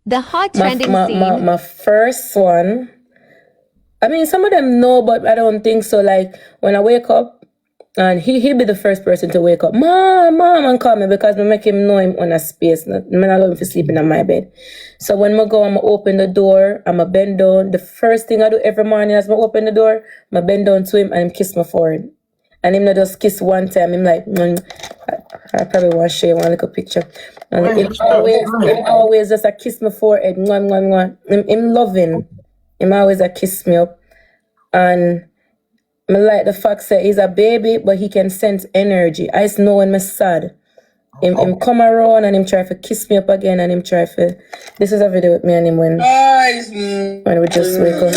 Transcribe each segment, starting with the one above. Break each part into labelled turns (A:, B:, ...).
A: The hot trending scene.
B: My first one, I mean, some of them know, but I don't think so. Like, when I wake up, and he'll be the first person to wake up, mom, and call me, because I make him know him on a space. I'm not allow him to sleep in my bed. So when I go, I'm open the door, I'm a bend down. The first thing I do every morning as I open the door, I bend down to him and him kiss my forehead. And him not just kiss one time, him like, I probably want to share one little picture. And him always just a kiss my forehead, him loving. Him always a kiss me up. And I like the fact that he's a baby, but he can sense energy. I just know when I'm sad. Him come around and him try to kiss me up again, and him try to... This is a video with me and him when we just wake up.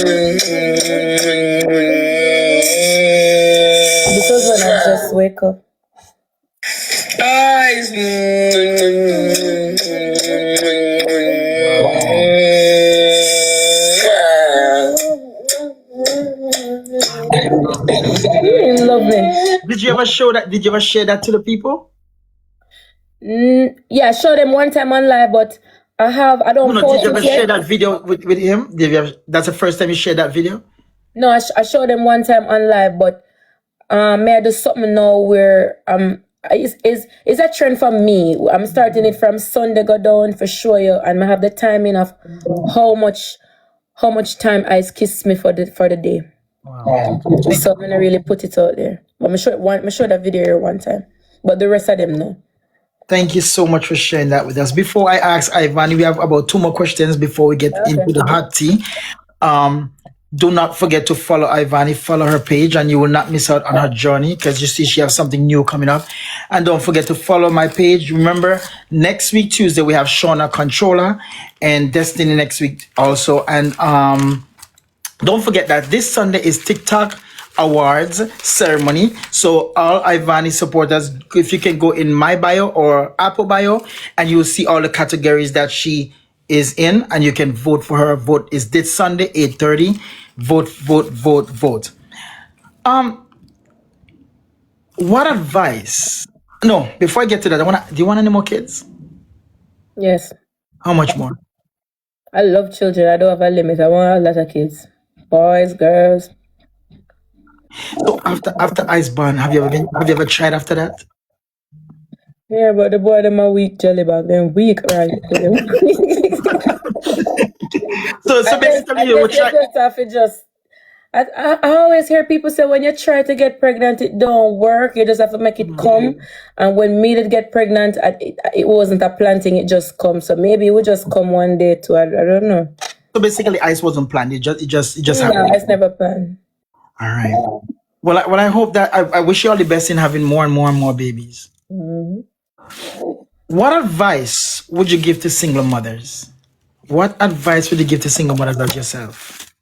B: This was when I just wake up. Lovely.
C: Did you ever show that? Did you ever share that to the people?
B: Yeah, I showed him one time on live, but I don't post
C: did you ever share that video with him? That's the first time you shared that video?
B: No, I showed him one time on live, but may I do something now where it's a trend for me. I'm starting it from Sunday go down for show you, and I have the timing of how much time Ice kiss me for the day.
C: Wow.
B: So I'm gonna really put it out there. But I'm sure that video here one time. But the rest of them no.
C: Thank you so much for sharing that with us. Before I ask Ivany, we have about 2 more questions before we get into the hot tea. Do not forget to follow Ivany, follow her page, and you will not miss out on her journey, because you see she has something new coming up. And don't forget to follow my page. Remember, next week, Tuesday, we have Shauna Controller and Destiny next week also. And don't forget that this Sunday is TikTok Awards ceremony. So all Ivany supporters, if you can go in my bio or Apple bio, and you will see all the categories that she is in, and you can vote for her. Vote is this Sunday, 8:30. Vote. What advice? No, before I get to that, do you want any more kids?
B: Yes.
C: How much more?
B: I love children. I don't have a limit. I want a lot of kids. Boys, girls.
C: So after Iceborne, have you ever tried after that?
B: Yeah, but the boy them are weak, jelly bag. Them weak, right?
C: so basically you would try.
B: I always hear people say when you try to get pregnant, it don't work. You just have to make it come. And when me did get pregnant, it wasn't a planting, it just comes. So maybe it would just come one day too. I don't know.
C: So basically, Ice wasn't planned. It just happened.
B: Ice never planned.
C: All right. Well, I hope that I wish you all the best in having more and more babies. What advice would you give to single mothers? What advice would you give to single mothers like yourself?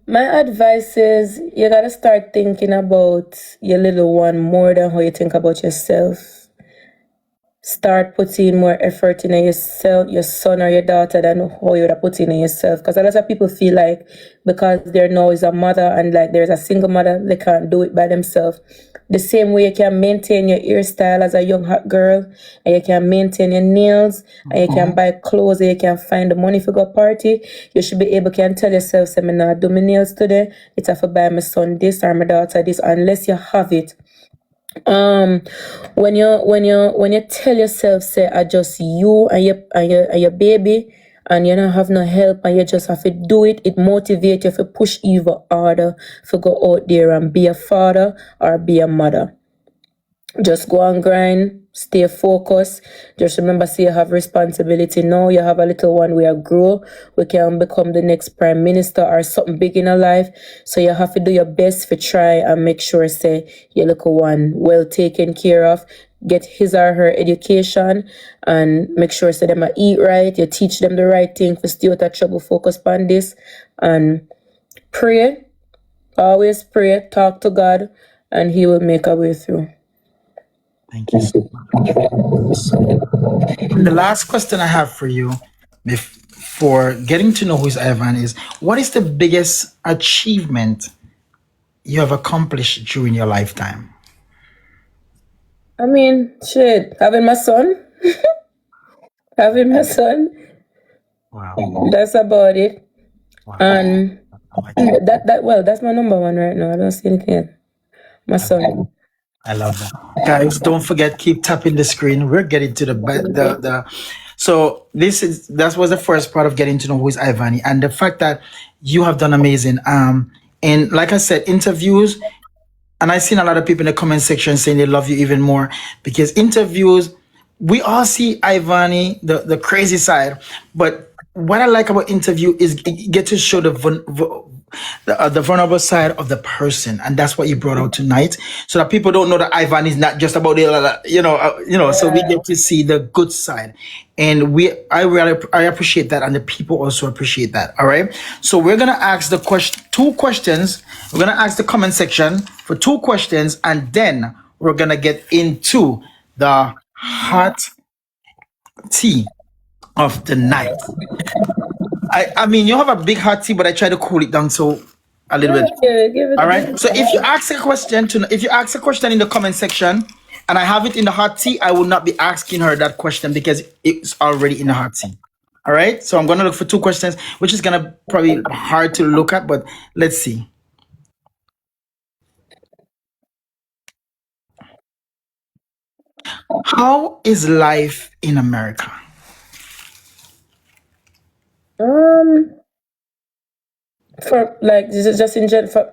B: My advice is you gotta start thinking about your little one more than how you think about yourself. Start putting more effort in yourself, your son or your daughter, than how you would have put in yourself. Because a lot of people feel like because there now is a mother and like there's a single mother, they can't do it by themselves. The same way you can maintain your hairstyle as a young hot girl, and you can maintain your nails, and you can buy clothes, and you can find the money for go party, you should be able to tell yourself, say, I'm not do my nails today, it's have to buy my son this or my daughter this, unless you have it. When you tell yourself, say, I just you and your baby, and you don't have no help, and you just have to do it, it motivates you to push even harder to go out there and be a father or be a mother. Just go and grind, stay focused. Just remember, say you have responsibility now. You have a little one where you grow. We can become the next prime minister or something big in our life. So you have to do your best to try and make sure, say, your little one well taken care of. Get his or her education and make sure say them eat right. You teach them the right thing for stay out of trouble. Focus on this and pray. Always pray. Talk to God, and He will make a way through.
C: Thank you so much. The last question I have for you, for getting to know who is Ivan, is what is the biggest achievement you have accomplished during your lifetime?
B: I mean, shit, having my son. Having my son.
C: Wow.
B: That's about it.
C: Wow.
B: And that's my number one right now. I don't see anything else. My son.
C: I love that. Guys, don't forget, keep tapping the screen. We're getting to the so that was the first part of getting to know who is Ivany, and the fact that you have done amazing. And like I said, interviews, and I've seen a lot of people in the comment section saying they love you even more because interviews, we all see Ivany, the crazy side, but what I like about interview is you get to show the vulnerable side of the person, and that's what you brought out tonight, so that people don't know that Ivany is not just about the So we get to see the good side, and I appreciate that, and the people also appreciate that. All right, so we're gonna ask two questions. We're gonna ask the comment section for 2 questions, and then we're gonna get into the hot tea of the night. I mean, you have a big hot tea, but I try to cool it down so a little bit.
B: Give it
C: All right. So if you ask a question in the comment section, and I have it in the hot tea, I will not be asking her that question because it's already in the hot tea. All right. So I'm gonna look for 2 questions, which is gonna probably hard to look at, but let's see. How is life in America?
B: For like just in general,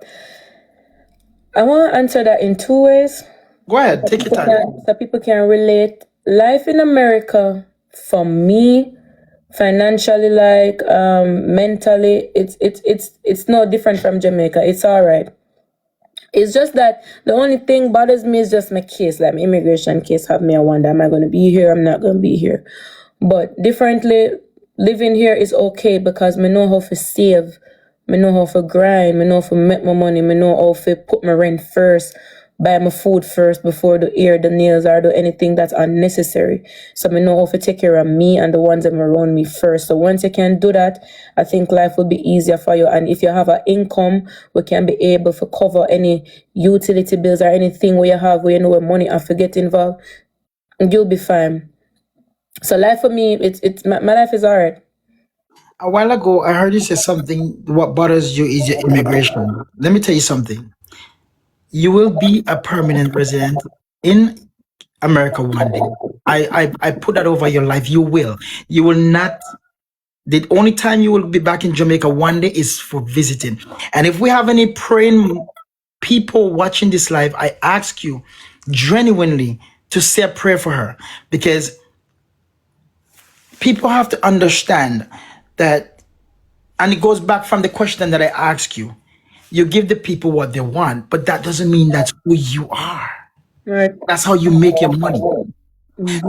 B: I want to answer that in 2 ways.
C: Go ahead, take your time.
B: So people can relate. Life in America, for me, financially, like mentally, it's no different from Jamaica. It's all right. It's just that the only thing bothers me is just my case, like my immigration case. Have me, I wonder, am I going to be here? I'm not going to be here. But differently, living here is okay because I know how to save. I know how to grind. I know how to make my money. I know how to put my rent first, buy my food first before the hair, the nails, or do anything that's unnecessary. So I know how to take care of me and the ones that are around me first. So once you can do that, I think life will be easier for you. And if you have an income, we can be able to cover any utility bills or anything where you have where you know where money have to get involved. You'll be fine. So life for me, my life is alright.
C: A while ago, I heard you say something. What bothers you is your immigration. Let me tell you something. You will be a permanent resident in America one day. I put that over your life. You will. You will not. The only time you will be back in Jamaica one day is for visiting. And if we have any praying people watching this live, I ask you genuinely to say a prayer for her, because people have to understand that, and it goes back from the question that I asked you. You give the people what they want, but that doesn't mean that's who you are.
B: Right.
C: That's how you make your money.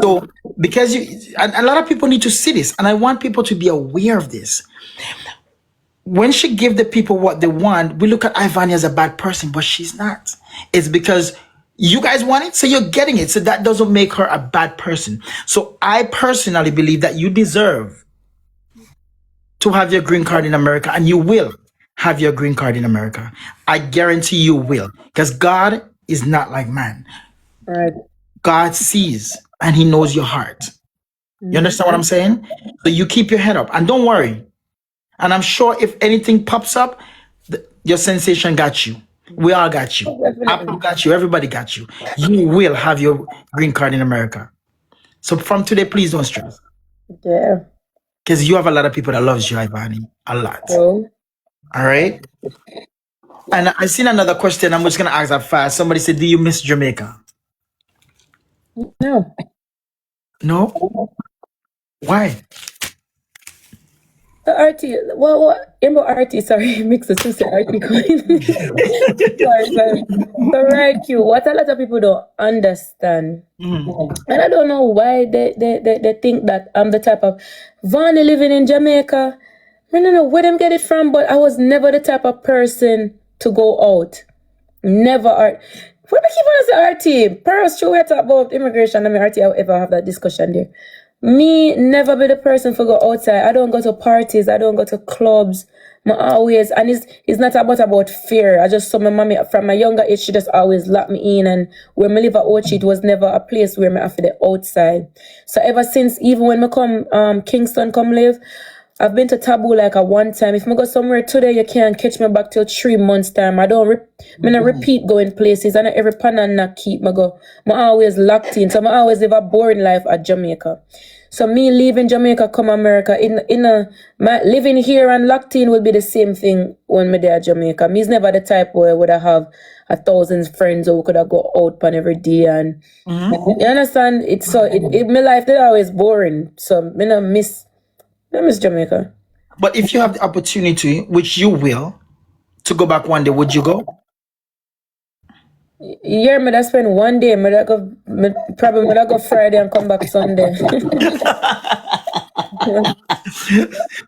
C: So, because and a lot of people need to see this, and I want people to be aware of this. When she give the people what they want, we look at Ivany as a bad person, but she's not. It's because you guys want it, so you're getting it. So that doesn't make her a bad person. So I personally believe that you deserve to have your green card in America, and you will have your green card in America. I guarantee you will, because God is not like man.
B: Right.
C: God sees and he knows your heart. You understand what I'm saying? So you keep your head up and don't worry. And I'm sure if anything pops up, your sensation got you. We all got you. Apple got you. Everybody got you. You will have your green card in America. So from today, please don't stress.
B: Yeah.
C: Because you have a lot of people that loves you, Ivany. A lot.
B: Oh.
C: All right. And I seen another question. I'm just gonna ask that fast. Somebody said, "Do you miss Jamaica?"
B: No.
C: No. Why?
B: The RT. What? RT. Sorry, mix the two. RT. sorry. The RoyQ. What a lot of people don't understand, and I don't know why they think that I'm the type of Vani living in Jamaica. I don't know where them get it from, but I was never the type of person to go out. Never. What I keep on saying RT? Pearls, true, we talk about immigration. I mean, RT, I ever have that discussion there. Me never be the person for go outside. I don't go to parties. I don't go to clubs. Me always, and it's not about fear. I just saw my mommy from my younger age. She just always locked me in, and where me live at Ochi, it was never a place where me have to the outside. So ever since, even when me come Kingston come live, I've been to Taboo like a one time. If I go somewhere today, you can't catch me back till 3 months time. I don't repeat going places, and every pan and not keep me go. I always locked in, so I always live a boring life at Jamaica. So me leaving Jamaica, come America, my living here and locked in will be the same thing when me there at Jamaica. Me's never the type where would I have 1,000 friends who could have go out pan every day, and you understand? It's so my life they always boring. So me not miss Jamaica.
C: But if you have the opportunity, which you will, to go back one day, would you go?
B: Yeah, me that spend one day. Probably go Friday and come back Sunday.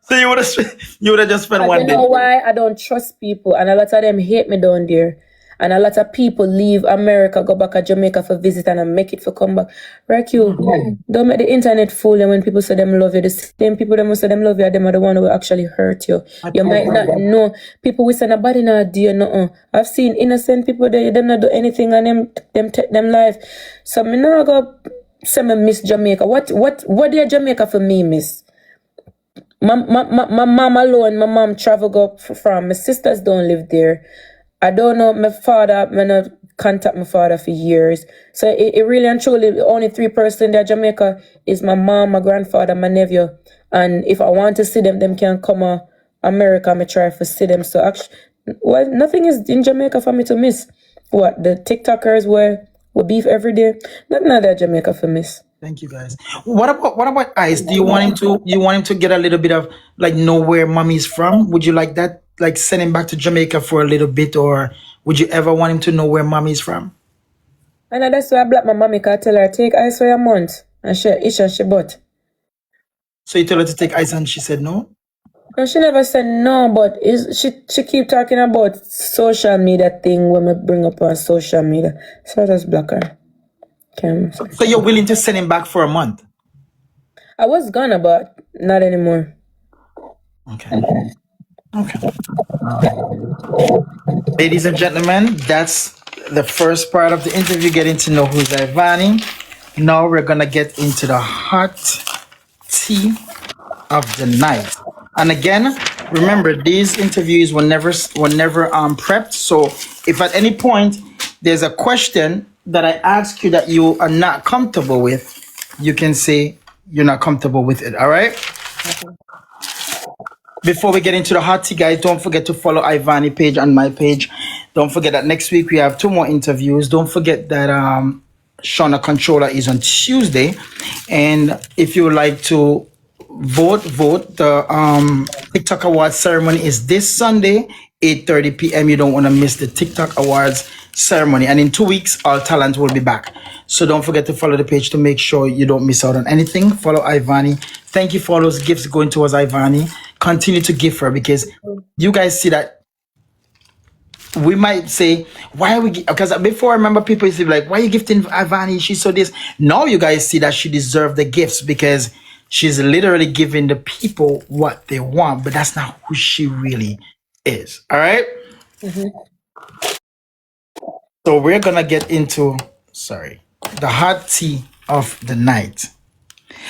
C: So you would have just spent one
B: You
C: day.
B: know why? I don't trust people, and a lot of them hate me down there. And a lot of people leave America, go back to Jamaica for visit, and I make it for come back. RoyQ, don't make the internet fool you when people say them love you. The same people that say them love you, them are the one who will actually hurt you. You might not know. People will say nobody not do nothing. I've seen innocent people that them not do anything, and them take them life. So me now go say me miss Jamaica. What do Jamaica for me miss? My mom alone, my mom travel go from. My sisters don't live there. I don't know my father. I not contact my father for years. So it really and truly, the only 3 person there Jamaica is my mom, my grandfather, my nephew. And if I want to see them, them can come to America. I try to see them. So actually, well, nothing is in Jamaica for me to miss. What the TikTokers we beef every day. Nothing there Jamaica for miss.
C: Thank you, guys. What about Ice? Do you want him to get a little bit of like know where mommy's from? Would you like that? Like send him back to Jamaica for a little bit, or would you ever want him to know where mommy's from?
B: And that's why I block my mommy. Cause I tell her take Ice for a month and she itch and she butt.
C: So you told her to take Ice and she said no?
B: No, she never said no, but she keep talking about social media thing when we bring up on social media. So I just block her.
C: So you're willing to send him back for a month?
B: I was gonna, but not anymore.
C: Okay. Ladies and gentlemen, that's the first part of the interview, getting to know who's Ivany. Now we're gonna get into the hot tea of the night. And again, remember these interviews were never prepped. So if at any point there's a question that I ask you that you are not comfortable with, you can say you're not comfortable with it. All right. Before we get into the hot tea, guys, don't forget to follow Ivany page and my page. Don't forget that next week we have 2 more interviews. Don't forget that Shauna Controller is on Tuesday. And if you would like to vote. The TikTok Awards ceremony is this Sunday, 8:30 p.m. You don't want to miss the TikTok Awards ceremony. And in 2 weeks, All Talent will be back. So don't forget to follow the page to make sure you don't miss out on anything. Follow Ivany. Thank you for all those gifts going towards Ivany. Continue to give her, because you guys see that we might say, why are we, because before I remember people used to be like, why are you gifting Ivany? She's so this. Now you guys see that she deserves the gifts because she's literally giving the people what they want, but that's not who she really is. All right. So we're going to get into, the hot tea of the night.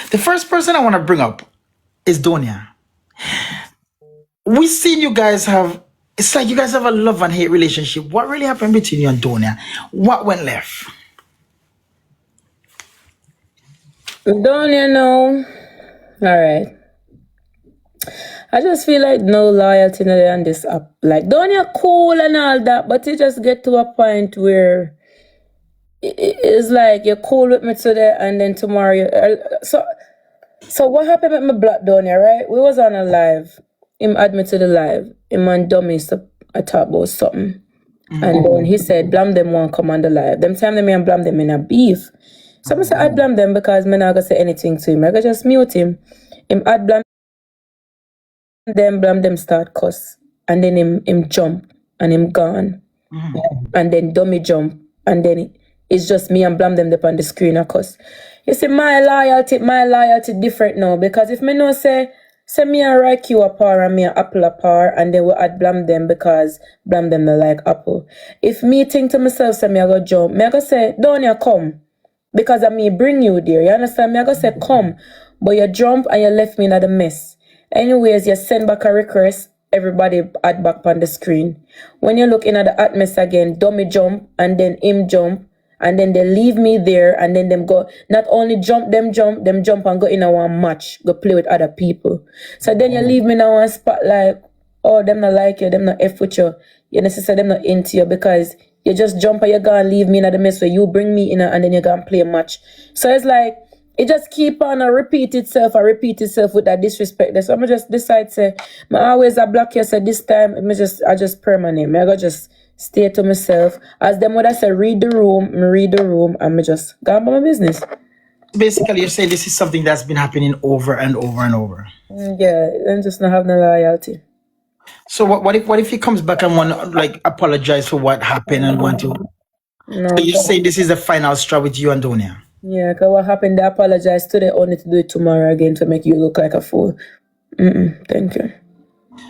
C: The first person I want to bring up is Donia. We seen you guys have, it's like you guys have a love and hate relationship. What really happened between you and Donia? What went left?
B: Donia, no. All right. I just feel like no loyalty on this app. Like Donia cool and all that, but it just get to a point where it's like you're cool with me today and then tomorrow so what happened with my black Donia, right? We was on a live. Him add me to the live. Him and dummy so I talk about something. And then he said, blam them won't come on the live. Them time them and blam them in a beef. So I said, I blam them because I'm not gonna say anything to him. I gotta just mute him. Him add blam them start cuss. And then him jump and him gone. And then dummy jump. And then it's just me and blam them up on the screen of cuss. You see, my loyalty different now. Because if me know say me and RoyQ a par and me and Apple a par, and then we add blame them because blame them they like Apple. If me think to myself, say me I go jump, me I go say, Donia, come. Because I me bring you there. You understand? Me I go say, come. But you jump and you left me in the mess. Anyways, you send back a request, everybody add back on the screen. When you look in at the atmosphere again, dummy jump and then him jump. And then they leave me there, and then them go, not only jump and go in a one match, go play with other people. So then you leave me in a one spot like, oh, them not like you, them not F with you. You necessarily them not into you because you just jump and you go and leave me in the mess where you bring me in and then you go and play a match. So it's like, it just keep on repeat itself with that disrespect. So I just decide say, I always a block you, so this time I just permanent. I go just stay to myself. As them would I say, read the room, and I just go about my business.
C: Basically, you're saying this is something that's been happening over and over and over.
B: Yeah, and just not have no loyalty.
C: So what if he comes back and want to like apologize for what happened and want to?
B: No,
C: so you say this is the final straw with you and Donia?
B: Yeah, because what happened, they apologize today, only to do it tomorrow again to make you look like a fool. Thank you.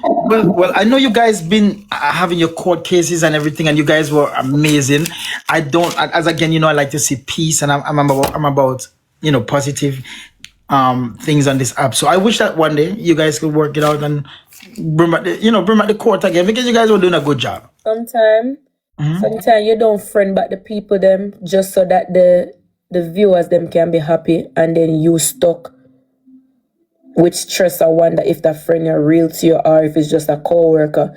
C: Well, I know you guys been having your court cases and everything, and you guys were amazing. I don't, as again, I like to see peace, and I'm about positive things on this app. So I wish that one day you guys could work it out and bring back the court again, because you guys were doing a good job.
B: Sometimes you don't friend back the people them just so that the viewers them can be happy, and then you stuck with stress or wonder if that friend you're real to you or if it's just a co-worker.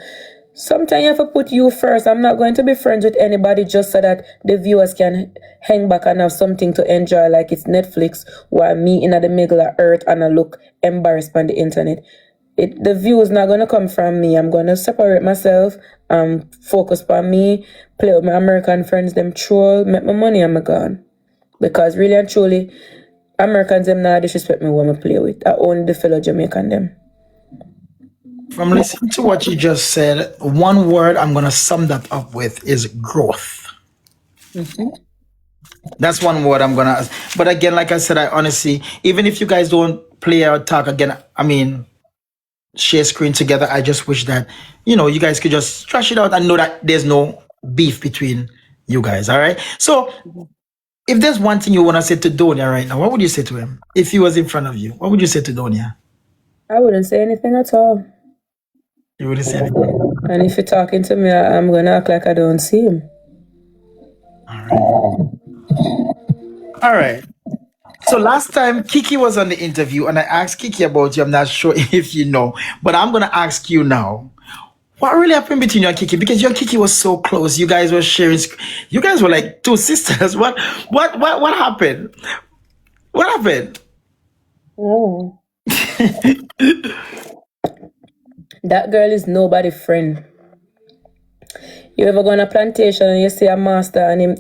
B: Sometimes you have to put you first. I'm not going to be friends with anybody just so that the viewers can hang back and have something to enjoy like it's Netflix, while me in the middle of earth and I look embarrassed on the internet. The view is not going to come from me. I'm going to separate myself, focus on me, play with my American friends, them troll, make my money and I'm gone. Because really and truly, Americans them not disrespect me when I play with. I own the fellow Jamaican them.
C: From listening to what you just said, one word I'm going to sum that up with is growth. That's one word I'm going to... But again, like I said, I honestly, even if you guys don't play or talk again, share screen together, I just wish that, you guys could just trash it out and know that there's no beef between you guys, all right? So... if there's one thing you want to say to Donia right now, what would you say to him? If he was in front of you, what would you say to Donia?
B: I wouldn't say anything at all.
C: You wouldn't say anything?
B: And if you're talking to me, I'm going to act like I don't see him.
C: All right. So last time, Kiki was on the interview, and I asked Kiki about you. I'm not sure if you know, but I'm going to ask you now. What really happened between you and Kiki? Because you and Kiki was so close. You guys were sharing. You guys were like two sisters. What happened? What happened?
B: Oh. That girl is nobody's friend. You ever go on a plantation and you see a master and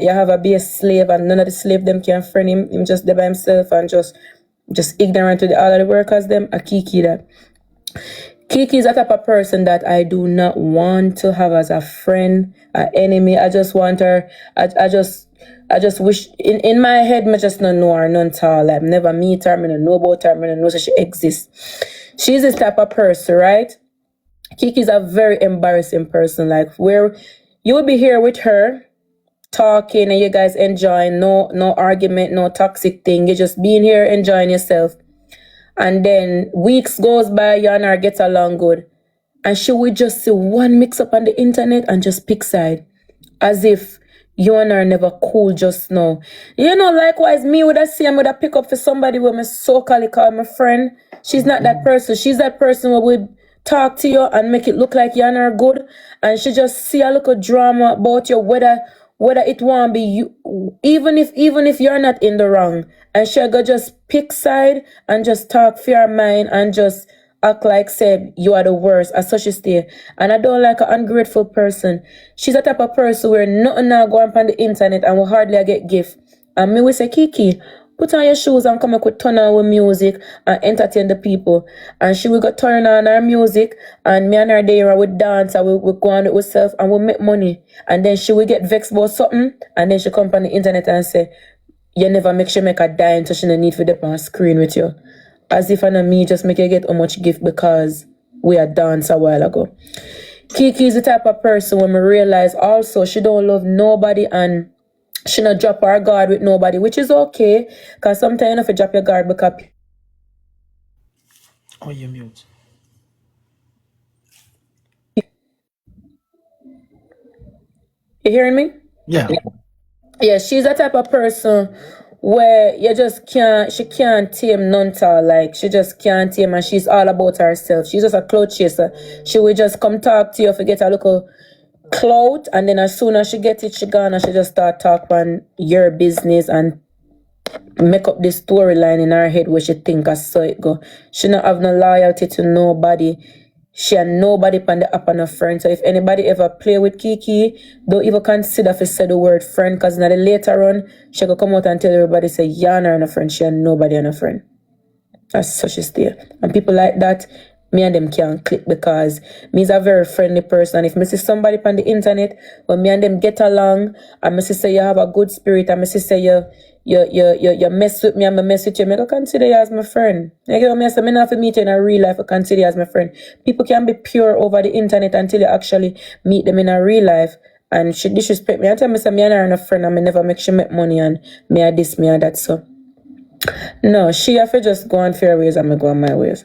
B: you have a base slave and none of the slave them can friend him. Him just there by himself and just ignorant to all of the workers them. A Kiki that. Kiki is a type of person that I do not want to have as a friend, an enemy. I just want her. I just wish in my head, I just don't know her none at all. Like, never meet her, I don't know about her, I don't know that she exists. She's this type of person, right? Kiki is a very embarrassing person. Like, where you will be here with her, talking and you guys enjoying, no argument, no toxic thing. You're just being here, enjoying yourself. And then weeks goes by, you and her gets along good. And she would just see one mix up on the internet and just pick side. As if you and her never cool just now. Likewise, me would have seen, I would have pick up for somebody who me so-called call my friend. She's not that person. She's that person who would talk to you and make it look like you and her good. And she just see a little drama about you, whether it won't be you, even if you're not in the wrong. And she'll go just pick side and just talk for your mind and just act like, say, you are the worst. As such she stay. And I don't like an ungrateful person. She's a type of person where nothing now go up on the internet and will hardly get gift. And me will say, Kiki, put on your shoes and come up with turn on with music and entertain the people. And she will go turn on her music and me and her there would dance and we'll go on with herself and we'll make money. And then she will get vexed about something and then she come on the internet and say, you never make sure make a dime so she no need for the on screen with you. As if I know me just make you get how much gift because we had danced a while ago. Kiki is the type of person when we realize also she don't love nobody and she not drop her guard with nobody, which is okay. Because sometimes you have to drop your guard because...
C: Oh, you mute.
B: You hearing me?
C: Yeah.
B: Yeah, she's the type of person where you just can't, she can't tame none at all. Like, she just can't tame and she's all about herself. She's just a clout chaser. She will just come talk to you if you get a little clout, and then as soon as she get it, she gone and she just start talk on your business and make up this storyline in her head where she think I saw it go. She not have no loyalty to nobody. She and nobody on the app and a friend. So if anybody ever play with Kiki, don't even consider if you say the word friend, because now the later on, she go come out and tell everybody say Yana and a friend, she and nobody and a friend. That's so she stay. And people like that, me and them can't click because me is a very friendly person. And if me see somebody on the internet, when me and them get along, and me see say you have a good spirit, and me see say you mess with me and me mess with you, me go consider you as my friend. You get what me say? Me not have to meet you in a real life, I consider you as my friend. People can be pure over the internet until you actually meet them in a real life. And she disrespect me. I tell me say me and her and a friend and me never make she make money and me and this, me and that. So no, she have to just go on fair ways and me go on my ways.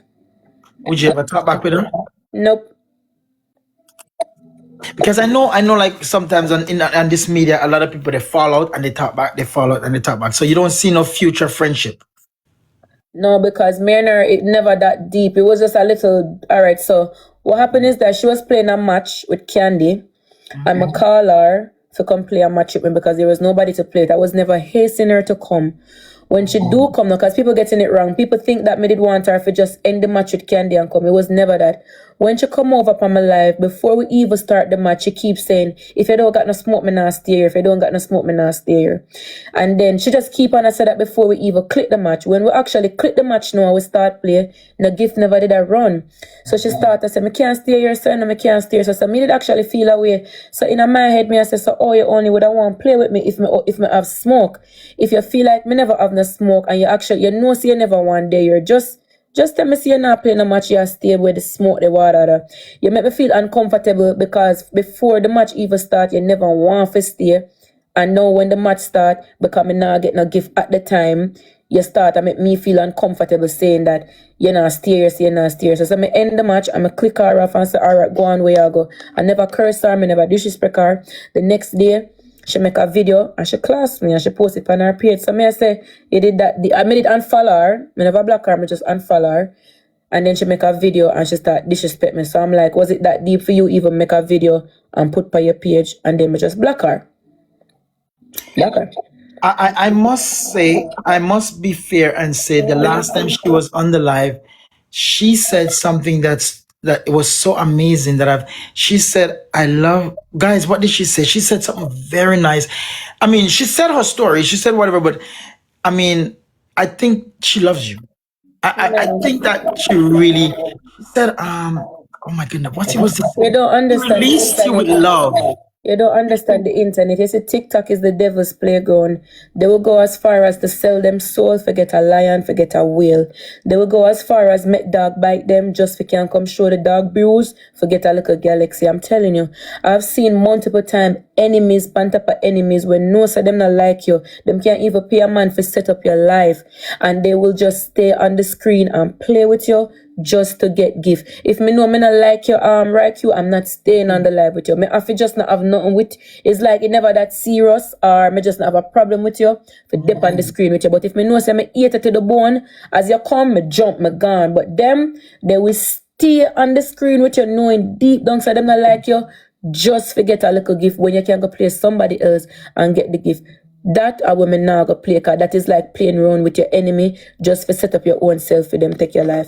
C: Would you ever talk back with her?
B: Nope.
C: Because I know, like sometimes on this media, a lot of people they fall out and they talk back, they fall out and they talk back. So you don't see no future friendship.
B: No, because me and her, it never that deep. It was just a little. All right. So what happened is that she was playing a match with Candy, and I call her to come play a match with me because there was nobody to play it. I was never hastening her to come. When she do come, because people getting it wrong, people think that me did want her to just end the match with Candy and come. It was never that. When she come over from my live, before we even start the match, she keeps saying, if you don't got no smoke, me not stay here. If you don't got no smoke, me not stay here. And then she just keep on and say that before we even click the match. When we actually click the match now, we start play, the gift never did a run. So she started to say, me can't stay here, so no, me can't stay here. So me did actually feel away. So in my head, me I say, so oh, you only would want to play with me if me have smoke. If you feel like me never have no smoke and you actually, you know, see you never one day, you're just tell me see you're not playing a match, you stay with the smoke, the water. You make me feel uncomfortable because before the match even start, you never want to stay. And now when the match start, because me not get no gift at the time, you start to make me feel uncomfortable saying that you're not stay here, so you're not stay here. So I end the match, and I click her off and say, all right, go on where you go. I never curse her, I never disrespect her. The next day, she make a video and she class me and she post it on her page. So I say, you did that. I made it unfollow her. I never block her, I just unfollow her. And then she make a video and she start disrespect me. So I'm like, was it that deep for you even make a video and put by your page and then I just block her? Block her.
C: I must say, I must be fair and say the last time she was on the live, she said something that it was so amazing that she said, I love, guys, what did she say? She said something very nice. I mean, she said her story, she said whatever, but I mean, I think she loves you. I think that she really said, oh my goodness, what was this?
B: You don't understand.
C: Released you with love.
B: You don't understand the internet. You see, TikTok is the devil's playground. They will go as far as to sell them soul, forget a lion, forget a whale. They will go as far as make dog bite them just for can come show the dog bruise, forget a little galaxy. I'm telling you, I've seen multiple times enemies, pantapa enemies, when no of them not like you. Them can't even pay a man for set up your life. And they will just stay on the screen and play with you just to get gift. If me know me not like your RoyQ, I'm not staying on the live with you. Me have to just not have nothing with. It's like it never that serious, or me just not have a problem with you for dip on the screen with you. But if me know say me eat it to the bone, as you come, me jump, me gone. But them, they will stay on the screen with you, knowing deep down so them not like you. Just forget a little gift when you can go play somebody else and get the gift. That a woman now go play, cause that is like playing around with your enemy just for set up your own self for them take your life.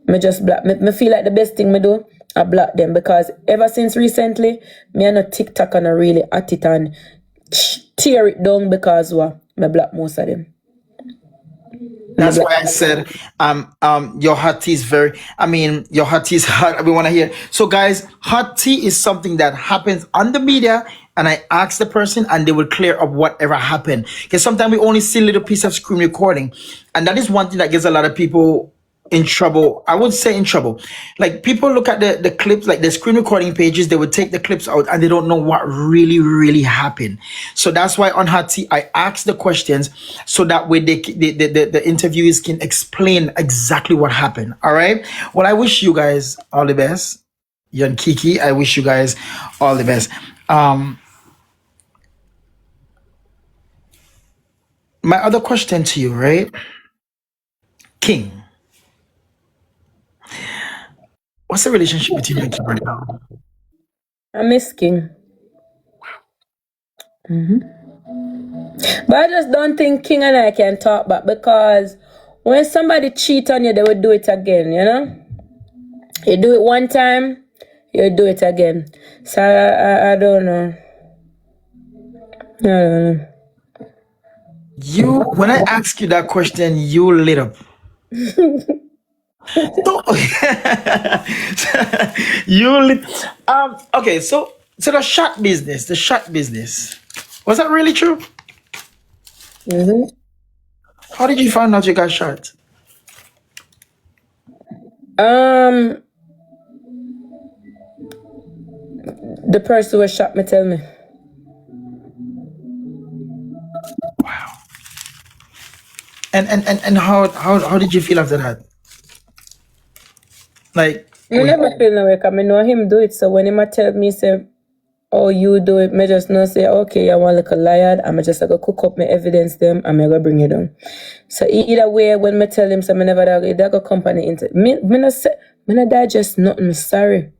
B: Me just block. Me feel like the best thing me do, I block them, because ever since recently, me and a TikTok and I really at it and tear it down because what? Me block most of them.
C: That's why I said, your hot tea is your hot tea is hot. We want to hear. So, guys, hot tea is something that happens on the media, and I ask the person, and they will clear up whatever happened. Because sometimes we only see a little piece of screen recording, and that is one thing that gets a lot of people in trouble. I would say in trouble. Like, people look at the clips, like the screen recording pages, they would take the clips out and they don't know what really happened. So that's why on Hot Tea, I ask the questions so that way the interviewees can explain exactly what happened. All right. Well, I wish you guys all the best. You and Kiki, I wish you guys all the best. My other question to you, right? King, what's the relationship between you and King right now?
B: I miss King. But I just don't think King and I can talk back, because when somebody cheat on you, they will do it again, you know? You do it one time, you do it again. So I don't know. I don't know.
C: When I ask you that question, you lit up. So, you lit. Okay, so the shot business, was that really true? How did you find out you got shot?
B: The person who shot me tell me.
C: Wow. And how did you feel after that? Like,
B: I never feel no way, because I know him do it. So when he tell me, say, oh, you do it, me just not say, okay, I want like a liar. I'm just like, go cook up my evidence them, and I go bring it down. So either way, when me tell him, so me never that go company into me not say, me not digest nothing, me sorry.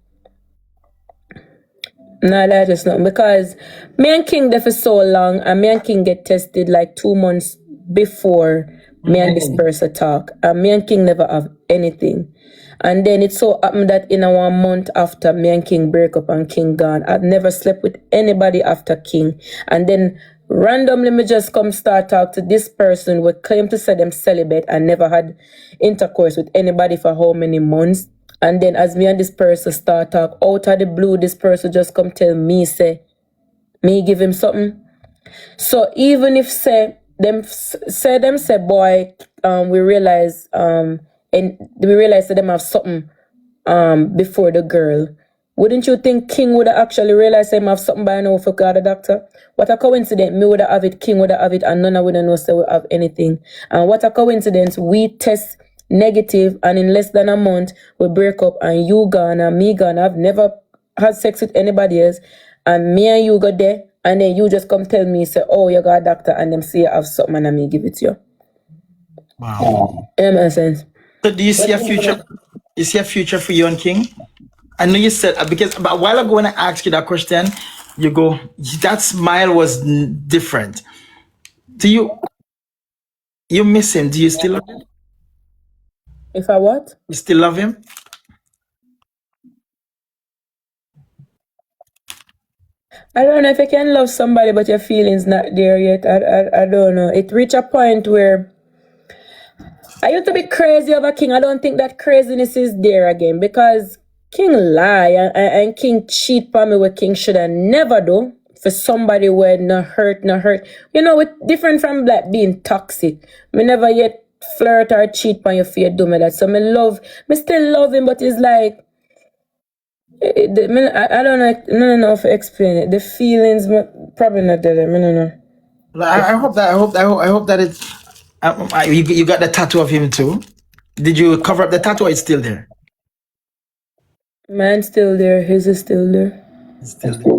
B: No, that just nothing, because me and King there for so long, and me and King get tested like 2 months before me and this person talk, and me and King never have anything. And then it so happened that in a 1 month after me and King break up and King gone, I've never slept with anybody after King. And then randomly me just come start talk to this person who claim to say them celibate and never had intercourse with anybody for how many months. And then as me and this person start talk, out of the blue, this person just come tell me, say, me give him something. So even if say, boy, we realize, and we realize that them have something before the girl, wouldn't you think King would have actually realized them have something by now for God the doctor? What a coincidence, me would have it, King would have it, and none of we don't know say we have anything. And what a coincidence, we test negative, and in less than a month we break up, and you gone and me gone. I've never had sex with anybody else, and me and you go there, and then you just come tell me, say, oh, you got a doctor, and them say you have something, and me give it to you.
C: Wow.
B: It makes sense.
C: So do you see a future? You see a future for you and King? I know you said, because about a while ago when I asked you that question, you go, that smile was different. Do you miss him? Do you still love him?
B: If I what?
C: You still love him?
B: I don't know if you can love somebody but your feelings not there yet. I don't know. It reached a point where I used to be crazy over King. I don't think that craziness is there again, because King lie and King cheat for me what King should have never do for somebody where no hurt. You know, it's different from like being toxic. Me never yet flirt or cheat on your fear do me that. So me still love him, but it's like, I don't know if to explain it. The feelings probably not there. I don't know.
C: I hope that it's. You got the tattoo of him too. Did you cover up the tattoo, or it's still there?
B: Mine's still there. His is still there.
C: It's still there.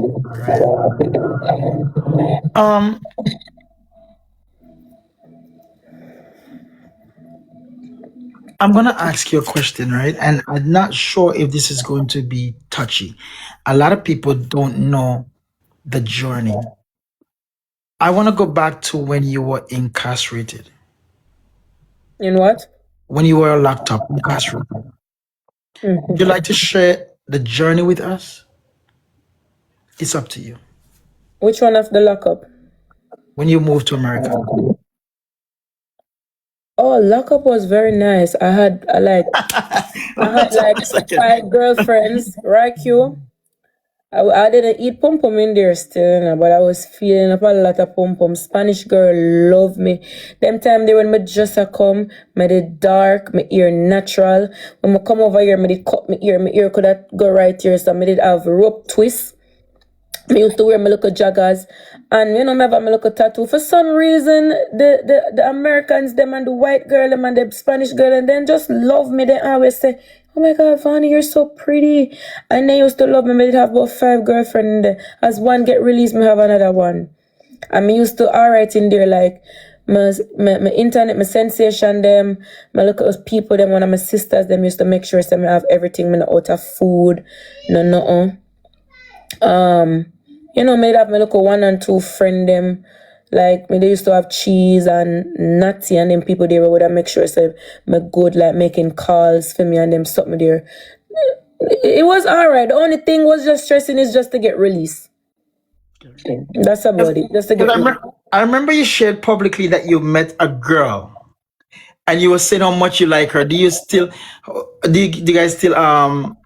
C: All right. I'm gonna ask you a question, right? And I'm not sure if this is going to be touchy. A lot of people don't know the journey. I want to go back to when you were incarcerated.
B: In what?
C: When you were locked up, incarcerated. Would you like to share the journey with us? It's up to you.
B: Which one of the lockup?
C: When you moved to America.
B: Oh, lockup was very nice. I had like
C: Hold on a second.
B: 5 girlfriends, RoyQ. I didn't eat pom pom in there still, but I was feeling up a lot of pom pom. Spanish girl love me. Them time they when me just a come, me did dark, my ear natural. When I come over here, me did cut my ear could have go right here, so me did have rope twist. Me used to wear my little joggers, and me have my little tattoo. For some reason, the Americans, them and the white girl, them and the Spanish girl, and then just love me. They always say, "Oh my God, Vani, you're so pretty." And they used to love me. Me did have about 5 girlfriends. As one get released, me have another one. And me used to alright in there like my internet, my sensation them, my local people, them one of my sisters, them used to make sure so me have everything, me not out of food, nothing. Me have my local 1 and 2 friend them. Like me they used to have cheese and natty and them people there would make sure so me good like making calls for me and them something there. It was alright. The only thing was just stressing is just to get released. That's about it. Just to get released.
C: I remember you shared publicly that you met a girl and you were saying how much you like her. Do you guys still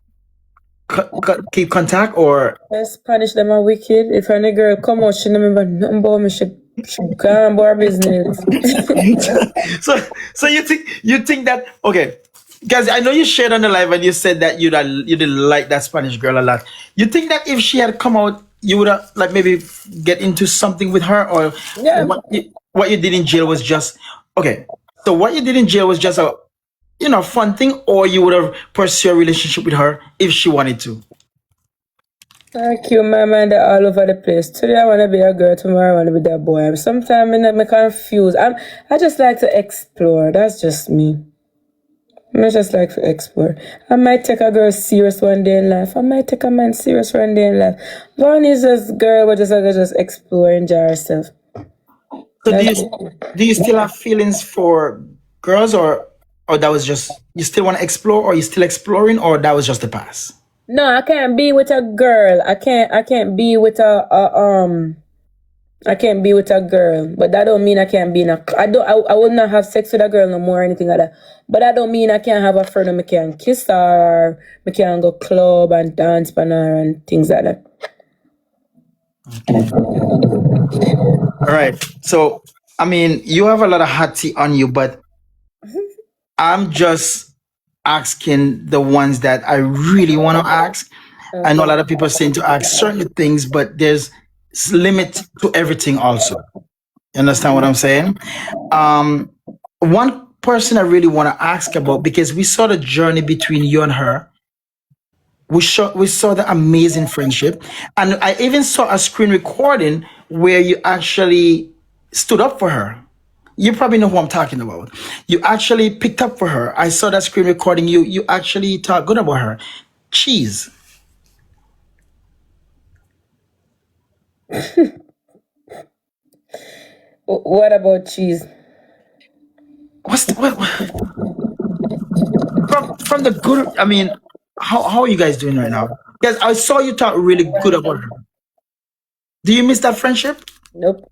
C: keep contact or?
B: Spanish them are wicked. If any girl come out, she don't remember nothing about me. She gone about her business.
C: so you think that okay? Guys, I know you shared on the live and you said that you didn't like that Spanish girl a lot. You think that if she had come out, you would have like maybe get into something with her, or
B: Yeah.
C: what you did in jail was just okay. So what you did in jail was just a fun thing, or you would have pursued a relationship with her if she wanted to.
B: Thank you, my man. They're all over the place. Today I want to be a girl. Tomorrow I want to be that boy. Sometimes I'm confused. I just like to explore. That's just me. I just like to explore. I might take a girl serious one day in life. I might take a man serious one day in life. One is just girl, but just explore, enjoy herself.
C: So do you still have feelings for girls, or that was just you still want to explore, or you still exploring, or that was just the pass?
B: No, I can't be with a girl. I can't be with I can't be with a girl, but that don't mean I can't be in a. I would not have sex with a girl no more or anything like that. But that don't mean I can't have a friend and I can kiss her, or I can go club and dance for her and things like that.
C: All right. So I mean, you have a lot of hot tea on you, but I'm just asking the ones that I really want to ask. I know a lot of people are saying to ask certain things, but there's limit to everything also. You understand what I'm saying? One person I really want to ask about, because we saw the journey between you and her. We saw the amazing friendship, and I even saw a screen recording where you actually stood up for her. You probably know who I'm talking about. You actually picked up for her. I saw that screen recording. You actually talked good about her. Cheese.
B: What about cheese?
C: What from the good? I mean, how are you guys doing right now? Because I saw you talk really good about her. Do you miss that friendship?
B: Nope.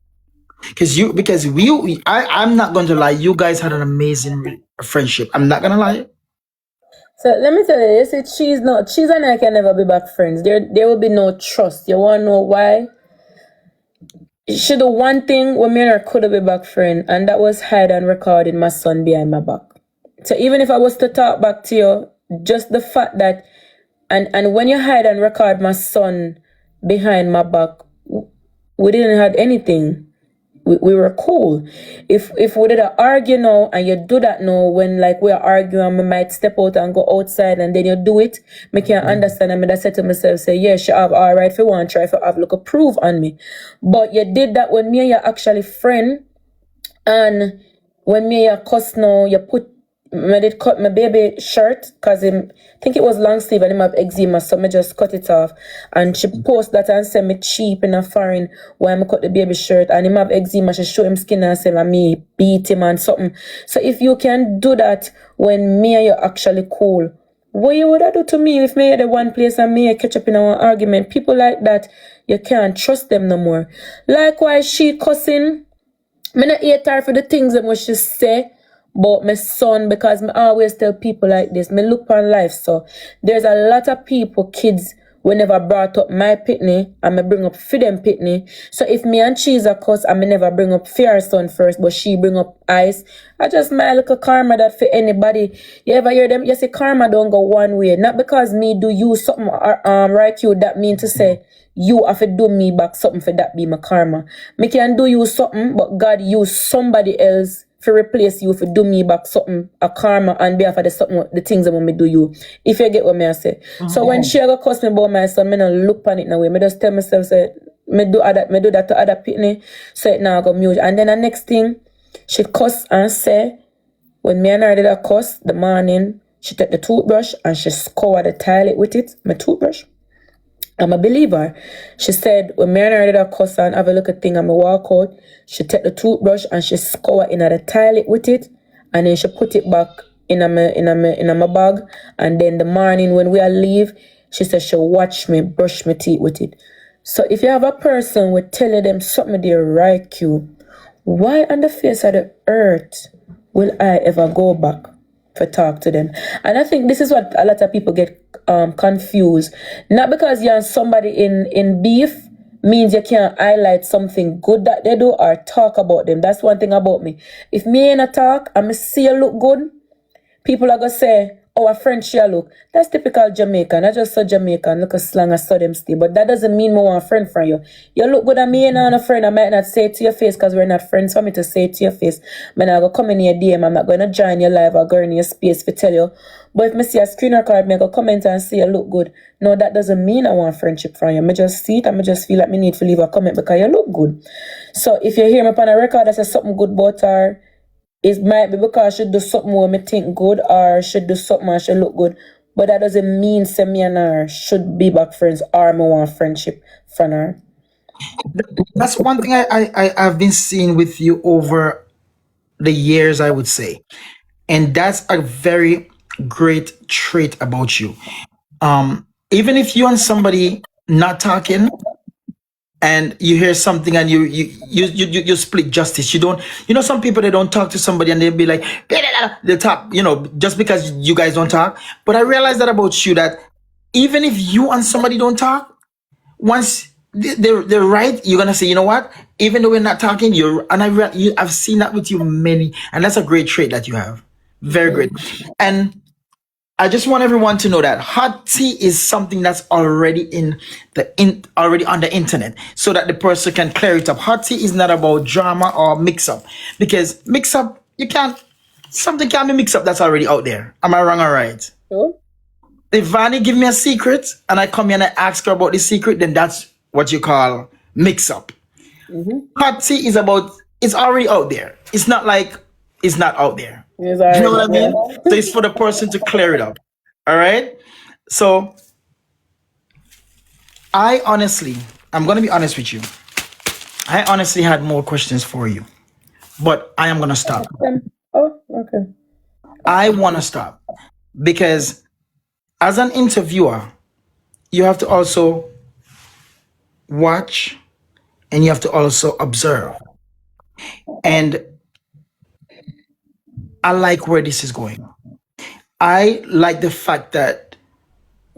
C: I'm not going to lie. You guys had an amazing friendship. I'm not gonna lie.
B: So let me tell you, cheese and I can never be back friends. There will be no trust. You wanna know why? She do one thing when me and her could have been back friend, and that was hide and recording my son behind my back. So even if I was to talk back to you, just the fact that and when you hide and record my son behind my back, we didn't have anything. We were cool. If we did argue now and you do that now when like we are arguing, we might step out and go outside and then you do it, me can't understand. I mean, I said to myself, say, yeah, she have all right if you want, try if you have look a proof on me. But you did that when me and you actually friend, and when me and you cuss now, you did cut my baby shirt because I think it was long sleeve and him have eczema, so me just cut it off. And she post that and say me cheap in a foreign why I cut the baby shirt, and him have eczema, she show him skin and say me beat him and something. So if you can do that when me and you actually cool, what you would do to me if me at the one place and me catch up in our argument? People like that, you can't trust them no more. Likewise, she cussing, me not hate her for the things that what she say, But my son, because I always tell people like this, me look on life. So there's a lot of people, kids, whenever brought up my pitney, and me bring up for them pitney. So if me and she's a cuss, I me never bring up for her son first, but she bring up Ice. I just my little karma that for anybody. You ever hear them? You say karma don't go one way. Not because me do you something or RoyQ, that mean to say you have to do me back something for that be my karma. Me can do you something, but God use somebody else to replace you for do me back something, a karma on behalf of the things that want me do you. If you get what me I say. So when she go cuss me about my son, me not look on it no way. Me just tell myself say me do that to other pitney, so it now go mute. And then the next thing, she cuss and say, when me and her did a cuss the morning, she take the toothbrush and she scour the toilet with it, my toothbrush. I'm a believer. She said, when me and her did a cuss and have a look at thing and me walk out, she take the toothbrush and she scour in the toilet with it, and then she put it back in my bag. And then the morning when we all leave, she said she watch me brush my teeth with it. So if you have a person with telling them something they RoyQ, why on the face of the earth will I ever go back for talk to them? And I think this is what a lot of people get confused. Not because you're somebody in beef means you can't highlight something good that they do or talk about them. That's one thing about me. If me ain't a talk and me see you look good, people are gonna say, oh, a friend she look. That's typical Jamaican. I just saw Jamaican, look a slang, I saw them still. But that doesn't mean I want a friend from you. You look good at me and a friend. I might not say it to your face because we're not friends. For me to say it to your face, I'm not going to come in your DM. I'm not going to join your live or go in your space to tell you. But if I see a screen record, I go comment and say you look good. No, that doesn't mean I want friendship from you. I just see it and I just feel like I need to leave a comment because you look good. So if you hear me on a record that says something good about her, it might be because I should do something where me think good or should do something I should look good. But that doesn't mean say me and her should be back friends or me want friendship from her.
C: That's one thing I've been seeing with you over the years, I would say. And that's a very great trait about you. Even if you and somebody not talking and you hear something and you split justice. You don't, some people, they don't talk to somebody and they'll be like, they talk, just because you guys don't talk. But I realized that about you, that even if you and somebody don't talk, once they're right, you're gonna say, you know what? Even though we're not talking, I've seen that with you many, and that's a great trait that you have. Very great. And I just want everyone to know that hot tea is something that's already already on the internet, so that the person can clear it up. Hot tea is not about drama or mix up, because mix up something can be mixed up that's already out there. Am I wrong or right?
B: Sure.
C: If Ivany give me a secret and I come here and I ask her about the secret, then that's what you call mix up. Hot tea is it's already out there. It's not like it's not out there. You know what I mean? So it's for the person to clear it up. All right. So I'm going to be honest with you. I honestly had more questions for you, but I am going to stop.
B: Oh, okay.
C: I want to stop because as an interviewer, you have to also watch and you have to also observe. And I like where this is going. I like the fact that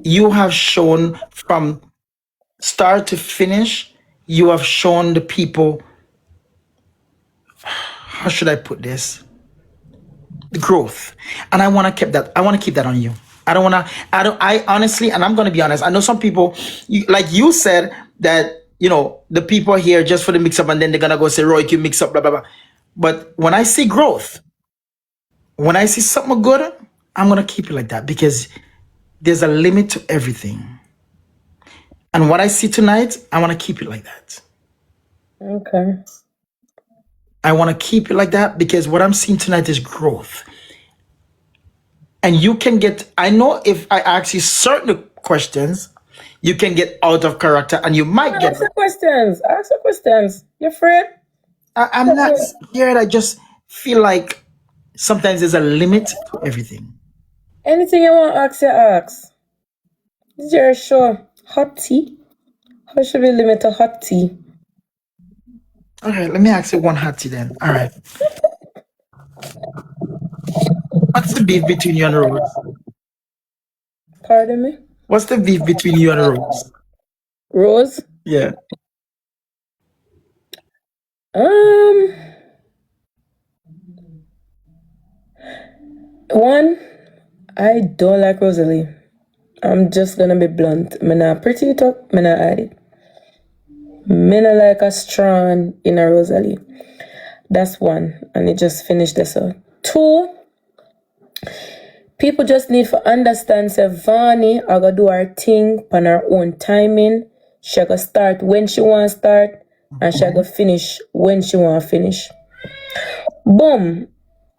C: you have shown from start to finish, you have shown the people, how should I put this? The growth. And I want to keep that on you. I honestly, and I'm going to be honest, I know some people, like you said, that, the people here just for the mix up and then they're going to go say, RoyQ mix up, blah, blah, blah. But when I see growth, when I see something good, I'm going to keep it like that because there's a limit to everything. And what I see tonight, I want to keep it like that.
B: Okay.
C: I want to keep it like that because what I'm seeing tonight is growth. And you can get, I know if I ask you certain questions, you can get out of character and you might get...
B: Ask the questions. Ask the questions. You're afraid?
C: I'm not scared. I just feel like sometimes there's a limit to everything.
B: Anything you want to ask, you ask. Is your show hot tea? How should we limit to hot tea?
C: All right, let me ask you one hot tea then. All right. What's the beef between you and Rose?
B: Pardon me?
C: What's the beef between you and Rose?
B: Rose?
C: Yeah.
B: One, I don't like Rosalie. I'm just gonna be blunt. Me not pretty it up, me not hide it. Me not like a strong in a Rosalie. That's one, and it just finished this out. Two, people just need to understand say Vani I gotta do her thing on her own timing. She gotta start when she wanna start, and she gotta finish when she wanna finish. Boom.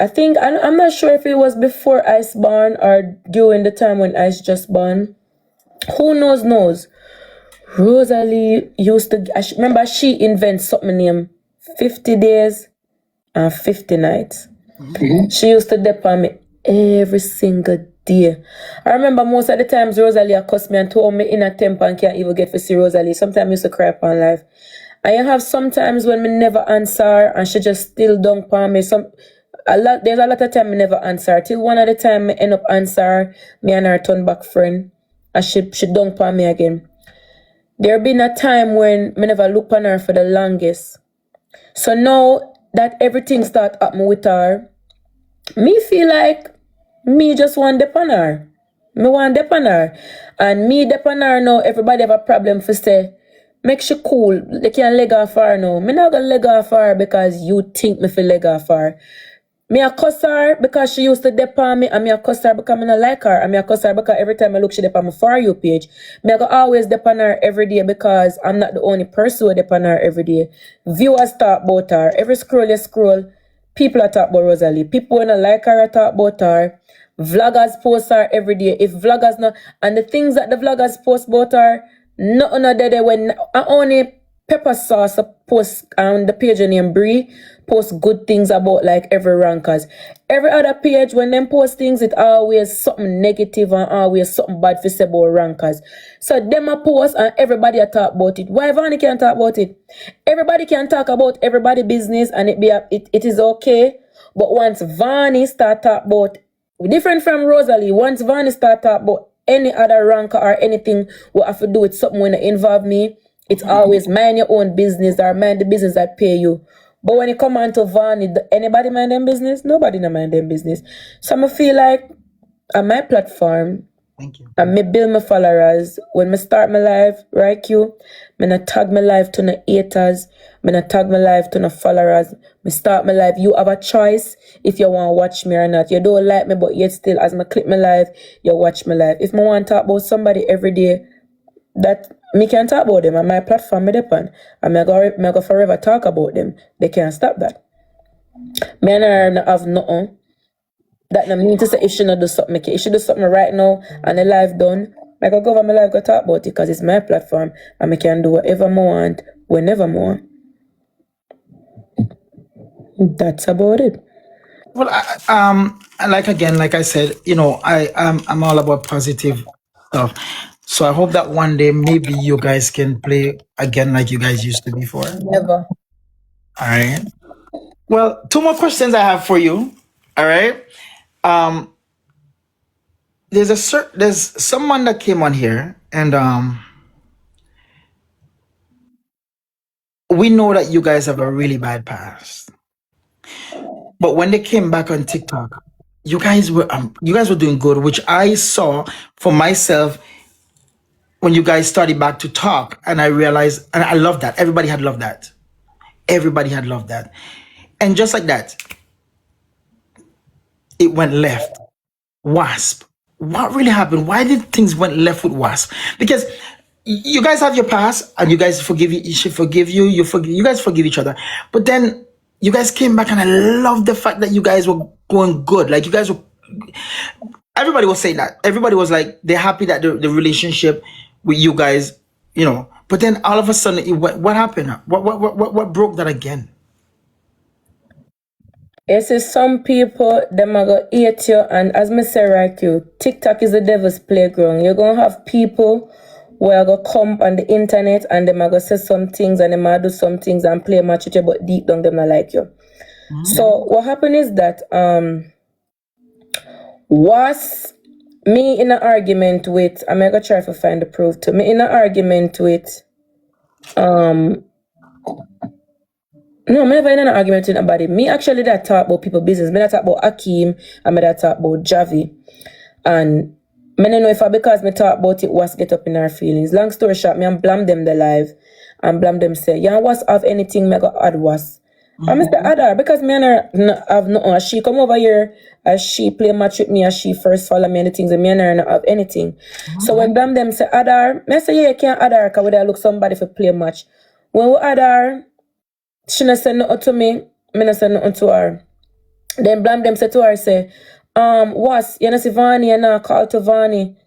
B: I think I'm not sure if it was before Ice born or during the time when Ice just born. Who knows? Rosalie used to. Remember, she invents something named 50 days and 50 nights. She used to dep on me every single day. I remember most of the times Rosalie accosted me and told me in a temper and can't even get to see Rosalie. Sometimes I used to cry upon life. And you have sometimes when me never answer and she just still don't upon me. There's a lot of time me never answer. Till one of the time me end up answer, me and her turn back friend. And she don't upon me again. There been a time when me never look on her for the longest. So now that everything start happening with her, me feel like me just want dep on her. Me want dep on her. And me dep on her now, everybody have a problem for say, make she cool. They can't leg off her now. Me not gonna leg off her because you think me feel leg off her. Me a cuss her because she used to dep on me, and me a cuss her because I not like her, and me a cuss her because every time I look she dep on my For You page. Me I go always dep on her every day because I'm not the only person who dep on her every day. Viewers talk about her. Every scroll you scroll, people are talk about Rosalie. People who not like her are talk about her. Vloggers post her every day. If vloggers not, and the things that the vloggers post about her, nothing of that when I only Pepper Sauce post on the page named Brie post good things about like every rankers. Every other page when them post things, it always something negative and always something bad for say about rankers. So them a post and everybody a talk about it. Why Vani can't talk about it? Everybody can talk about everybody business and it is okay. But once Vani start talk about different from Rosalie, once Vani start talk about any other ranker or anything will have to do with something when it involve me, it's always mind your own business or mind the business that pay you. But when it come on to Vani, anybody mind them business? Nobody no mind them business. So I feel like on my platform,
C: Thank you.
B: and me build my followers. When me start my live, RoyQ, me not tag my live to no haters. Me not tag my live to no followers. Me start my live. You have a choice if you want to watch me or not. You don't like me, but yet still, as me click my live, you watch my live. If me want to talk about somebody every day, that me can talk about them on my platform me depend. And me go forever talk about them. They can't stop that. Me and her not have nothing. That no mean to say if she not do something, if she do something right now and the live done, I go over my live go talk about it because it's my platform and I can do whatever I want, whenever I want. That's about it.
C: Well, like I said, I'm all about positive stuff. So I hope that one day maybe you guys can play again like you guys used to before.
B: Never.
C: All right. Well, two more questions I have for you. All right. There's someone that came on here, and we know that you guys have a really bad past. But when they came back on TikTok, you guys were doing good, which I saw for myself when you guys started back to talk, and I realized, and I love that. Everybody had loved that. Everybody had loved that. And just like that, it went left. Wasp. What really happened? Why did things went left with Wasp? Because you guys have your past, and you guys forgive you. She forgive you. You guys forgive each other. But then you guys came back, and I love the fact that you guys were going good. Like you guys were. Everybody was saying that. Everybody was like they're happy that the relationship with you guys, But then all of a sudden, what happened? What broke that again?
B: You see, some people, them are going to hate you, and as me say right you, TikTok is the devil's playground. You're going to have people who are going to come on the internet and them are going to say some things and them are do some things and play match with you, but deep down them not like you. So what happened is that Was me in an argument with, I'm gonna try to find the proof to me in an argument with no, I'm never in an argument with nobody. Me actually that talk about people business. Me that talk about Akeem and me that talk about Javi. And me don't know if I because me talk about it was get up in our feelings. Long story short, me and blame them the live and blame them say, yeah, was have anything me got add was. And Mr. Adar, because me and her have no she come over here as she play match with me as she first follow me and the things and me and her not have anything. So when blame them say Adar, me say yeah, you can't Adar because we look somebody for play match. When we Adar, she not say nothing to me not say nothing to her. Then blame them say to her say, was you know see Ivany and I call to Ivany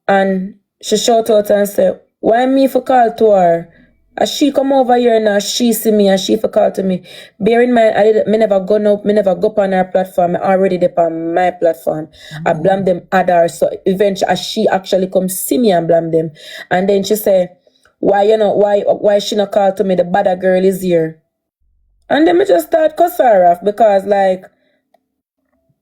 B: and she shout out and say, why me for call to her? As she come over here now, she see me and she for call to me. Bear in mind, me never go up, me never go on her platform. I already there on my platform. I blame them other. So eventually, as she actually come see me and blame them, and then she say, why she not call to me? The bad girl is here. And then me just start cuss her off because like,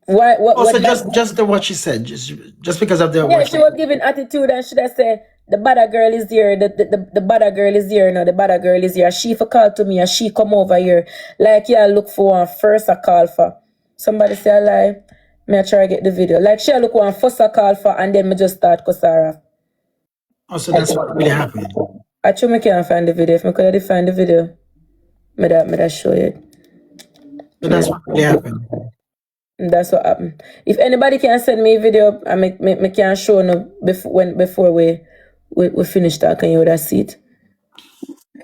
B: why?
C: Also, just what she said, just because of the
B: yeah, she was giving attitude and she just say the bad girl is here, the bad girl is here, no, the bad girl is here. She for call to me and she come over here. Like yeah, look for one first I call for. Somebody say I lie, me I try to get the video. Like she look one first I call for and then me just start cuss her off.
C: Oh, so that's what really happened.
B: I try me can't find the video. If I could find the video, me that show it.
C: So that's what really happened.
B: That's what happened. If anybody can send me a video, I me can show no before we finish talking, you would have see it.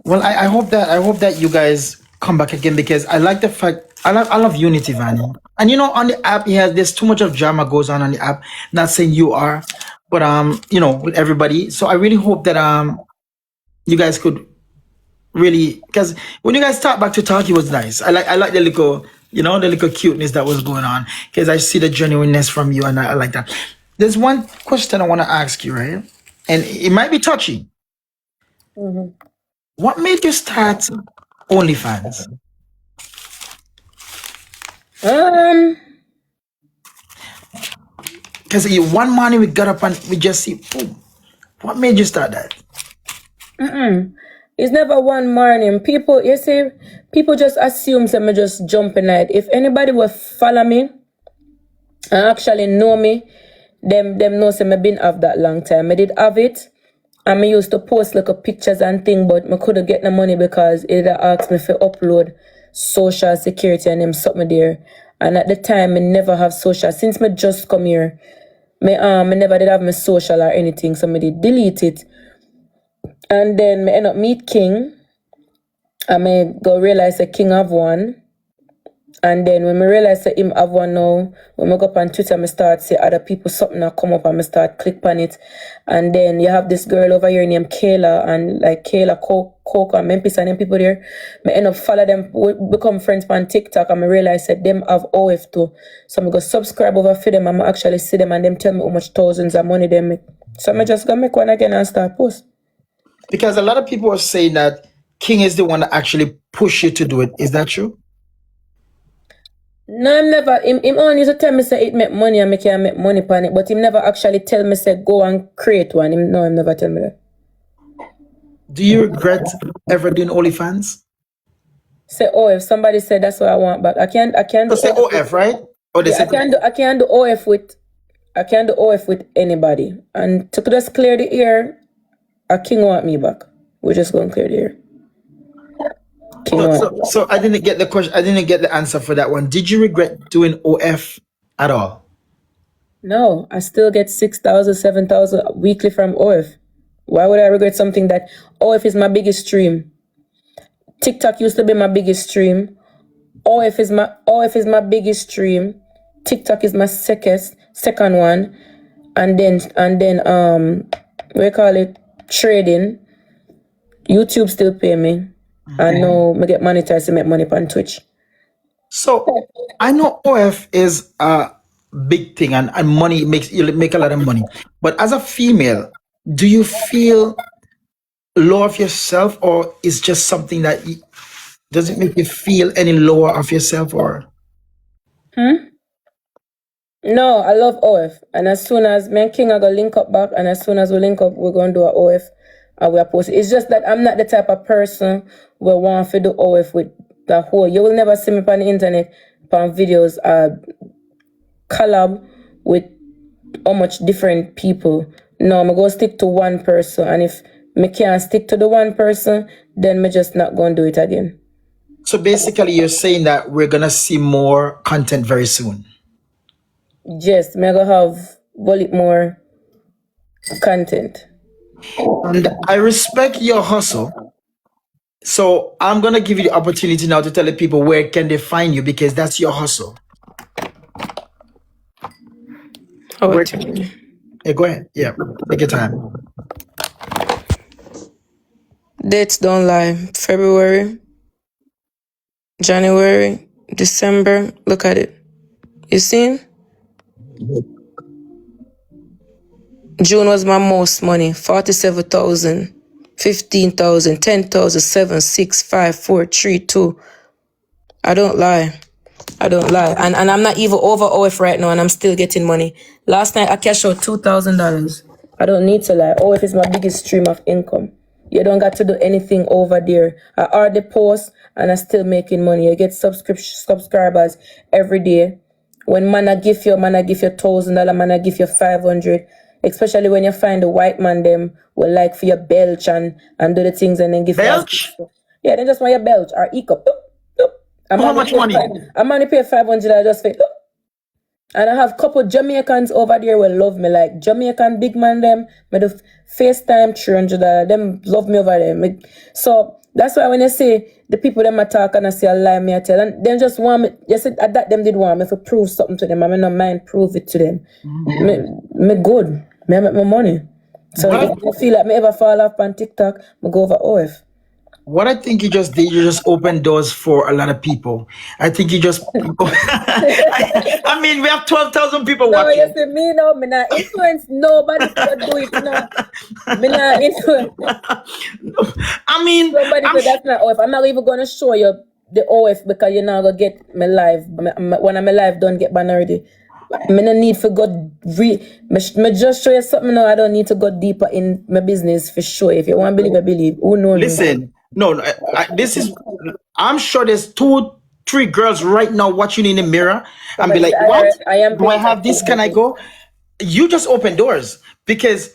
C: Well, I hope that you guys come back again because I like the fact I love unity, Vanny. And you know, on the app, there's too much of drama goes on the app. Not saying you are, but you know, with everybody. So I really hope that you guys could really, because when you guys start back to talk, it was nice. I like the little, you know, the little cuteness that was going on because I see the genuineness from you, and I like that. There's one question I want to ask you, right? And it might be touchy. What made you start OnlyFans? Because one morning we got up and we just see, boom. What made you start that?
B: It's never one morning. People, you see, people just assume that me just jump in it. If anybody will follow me and actually know me, them know say me been have that long time. I did have it. And I used to post like a pictures and thing, but I couldn't get the money because it asked me to upload social security and them something there. And at the time, I never have social. Since I just come here, I never did have my social or anything, so I did delete it. And then I end up meet King, and I go realize that King have one. And then when I realize that him have one now, when I go up on Twitter, I start see other people something that come up and I start click on it. And then you have this girl over here named Kayla, and like Kayla, Coco, and Memphis and them people there. I end up follow them, become friends on TikTok, and I realize that them have OF too. So I go subscribe over for them and I actually see them and them tell me how much thousands of money they make. So I just go make one again and start post.
C: Because a lot of people are saying that King is the one that actually push you to do it. Is that true?
B: No, him never. Him only used to tell me say it make money and can make money on it, but him never actually tell me say go and create one. Him never tell me that.
C: Do you regret ever doing OnlyFans?
B: Say if somebody said that's what I want back. I can't
C: So say OF, right? Or they say
B: I can't do OF with anybody. And to just clear the air, a King want me back. We're just going to clear the air.
C: So I didn't get the question. I didn't get the answer for that one. Did you regret doing OF at all?
B: No, I still get 6,000, 7,000 weekly from OF. Why would I regret something that OF is my biggest stream? TikTok used to be my biggest stream. OF is my biggest stream. TikTok is my second one. And then we call it trading. YouTube still pay me. I know I get monetized to make money on Twitch.
C: So I know OF is a big thing and money you make a lot of money. But as a female, do you feel low of yourself, or is just something that does it make you feel any lower of yourself, or?
B: No, I love OF. And as soon as me and King are gonna link up back, and as soon as we link up, we're gonna do a OF and we're posting. It's just that I'm not the type of person who want to do OF with the whole. You will never see me on the internet on videos collab with how much different people. No, I'm gonna stick to one person, and if me can't stick to the one person, then me just not gonna do it again.
C: So basically, you're saying that we're gonna see more content very soon.
B: Yes, me gonna have bullet more content.
C: And I respect your hustle. So I'm gonna give you the opportunity now to tell the people where can they find you, because that's your hustle.
B: Where,
C: yeah, go ahead. Yeah, take your time.
B: Dates don't lie. February, January, December. Look at it. You seen? June was my most money. 47,000, 15,000, 10,000, 7, 6, 5, 4, 3, 2. I don't lie. I don't lie. And I'm not even over OF right now, and I'm still getting money. Last night I cashed out $2,000. I don't need to lie. OF is my biggest stream of income. You don't got to do anything over there. I already post and I'm still making money. You get subscribers every day. When man I give you $1,000, man I give you 500. Especially when you find the white man them will like for your belch and do the things and then give
C: belch.
B: Yeah, they just want your belch or e-cup.
C: How much money?
B: I'm only pay $500 just for. And I have couple Jamaicans over there will love me. Like Jamaican big man them, me do FaceTime $300. Them love me over there. So that's why when you say the people them I talk and I say I lie, me I tell, and them just want me. You said that them did want me to prove something to them. I don't mind prove it to them. Me good. Me make my money. So if you feel like me ever fall off on TikTok, me go over OF.
C: What I think you just did, you just opened doors for a lot of people. I think you just. I mean, we have 12,000 people watching.
B: No, you see me now. Me not influence nobody to do it. No, me not influence.
C: I mean,
B: that's not OF. I'm not even gonna show you the OF because you're not gonna get me live. When I'm live, don't get banned already. Me no need for go me just show you something now. I don't need to go deeper in my business for sure. If you want to believe, I believe. Who knows?
C: Listen. No, this is. I'm sure there's 2, 3 girls right now watching in the mirror and be like, "What? Do I have this? Can I go?" You just open doors because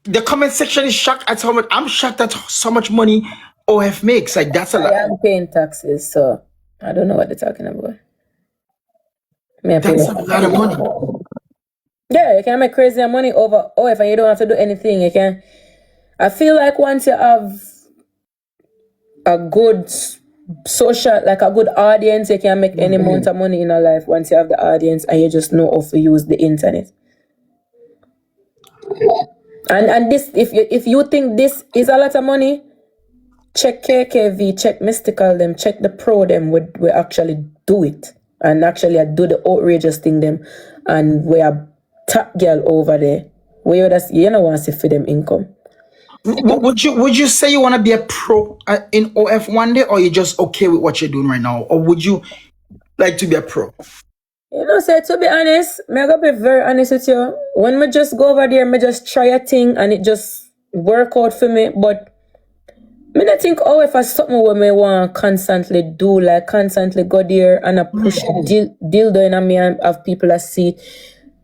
C: the comment section is shocked at how much. I'm shocked at so much money OF makes. Like that's a lot.
B: I am paying taxes, so I don't know what they're talking about.
C: That's a lot of money.
B: Yeah, you can make crazy money over OF and you don't have to do anything. You can. I feel like once you have a good social, like a good audience, you can make any amount of money in your life once you have the audience and you just know how to use the internet. And this, if you think this is a lot of money, check KKV, check Mystical them, check the pro them we actually do it and actually do the outrageous thing them, and we are top girl over there. We just you know want to see for them income.
C: Would you say you want to be a pro in OF one day, or you just okay with what you're doing right now, or would you like to be a pro?
B: You know, say to be honest, I'm gonna be very honest with you. When me just go over there, me just try a thing and it just work out for me. But me not think OF is something where me want constantly do, like constantly go there and I push dildo in me and have people that see.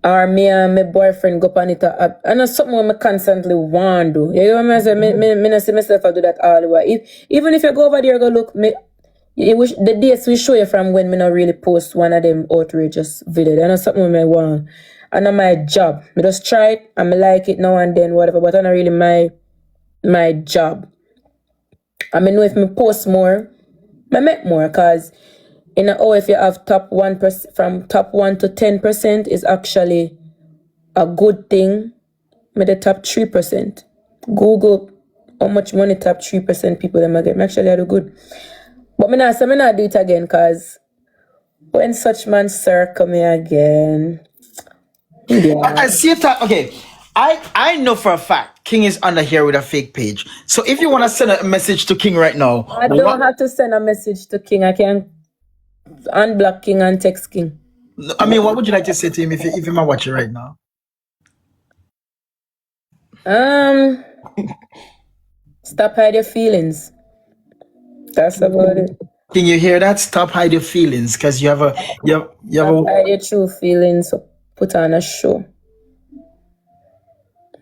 B: Or me and my boyfriend go on it up. And it's something I constantly want to do. You know what I mean? Me not see myself I do that all the way. Even if you go over there, go look, the dates we show you from when me not really post one of them outrageous videos. And it's something I want. And it's my job. I just try it and I like it now and then, whatever. But it's not really my job. I know if me post more, I make more because in a if you have top 1%, from top 1 to 10% is actually a good thing. With the top 3%. Google how much money top 3% people them get. Actually I do good. But me not do it again because when such man circle me again. Yeah.
C: I see it. Okay. I know for a fact King is under here with a fake page. So if you want to send a message to King right now,
B: I don't have to send a message to King. I can unblock King and text King.
C: I mean, what would you like to say to him if you might watch it right now?
B: Stop hide your feelings. That's about it.
C: Can you hear that? Stop hide your feelings, because you have a
B: Stop hide your true feelings. Put on a show.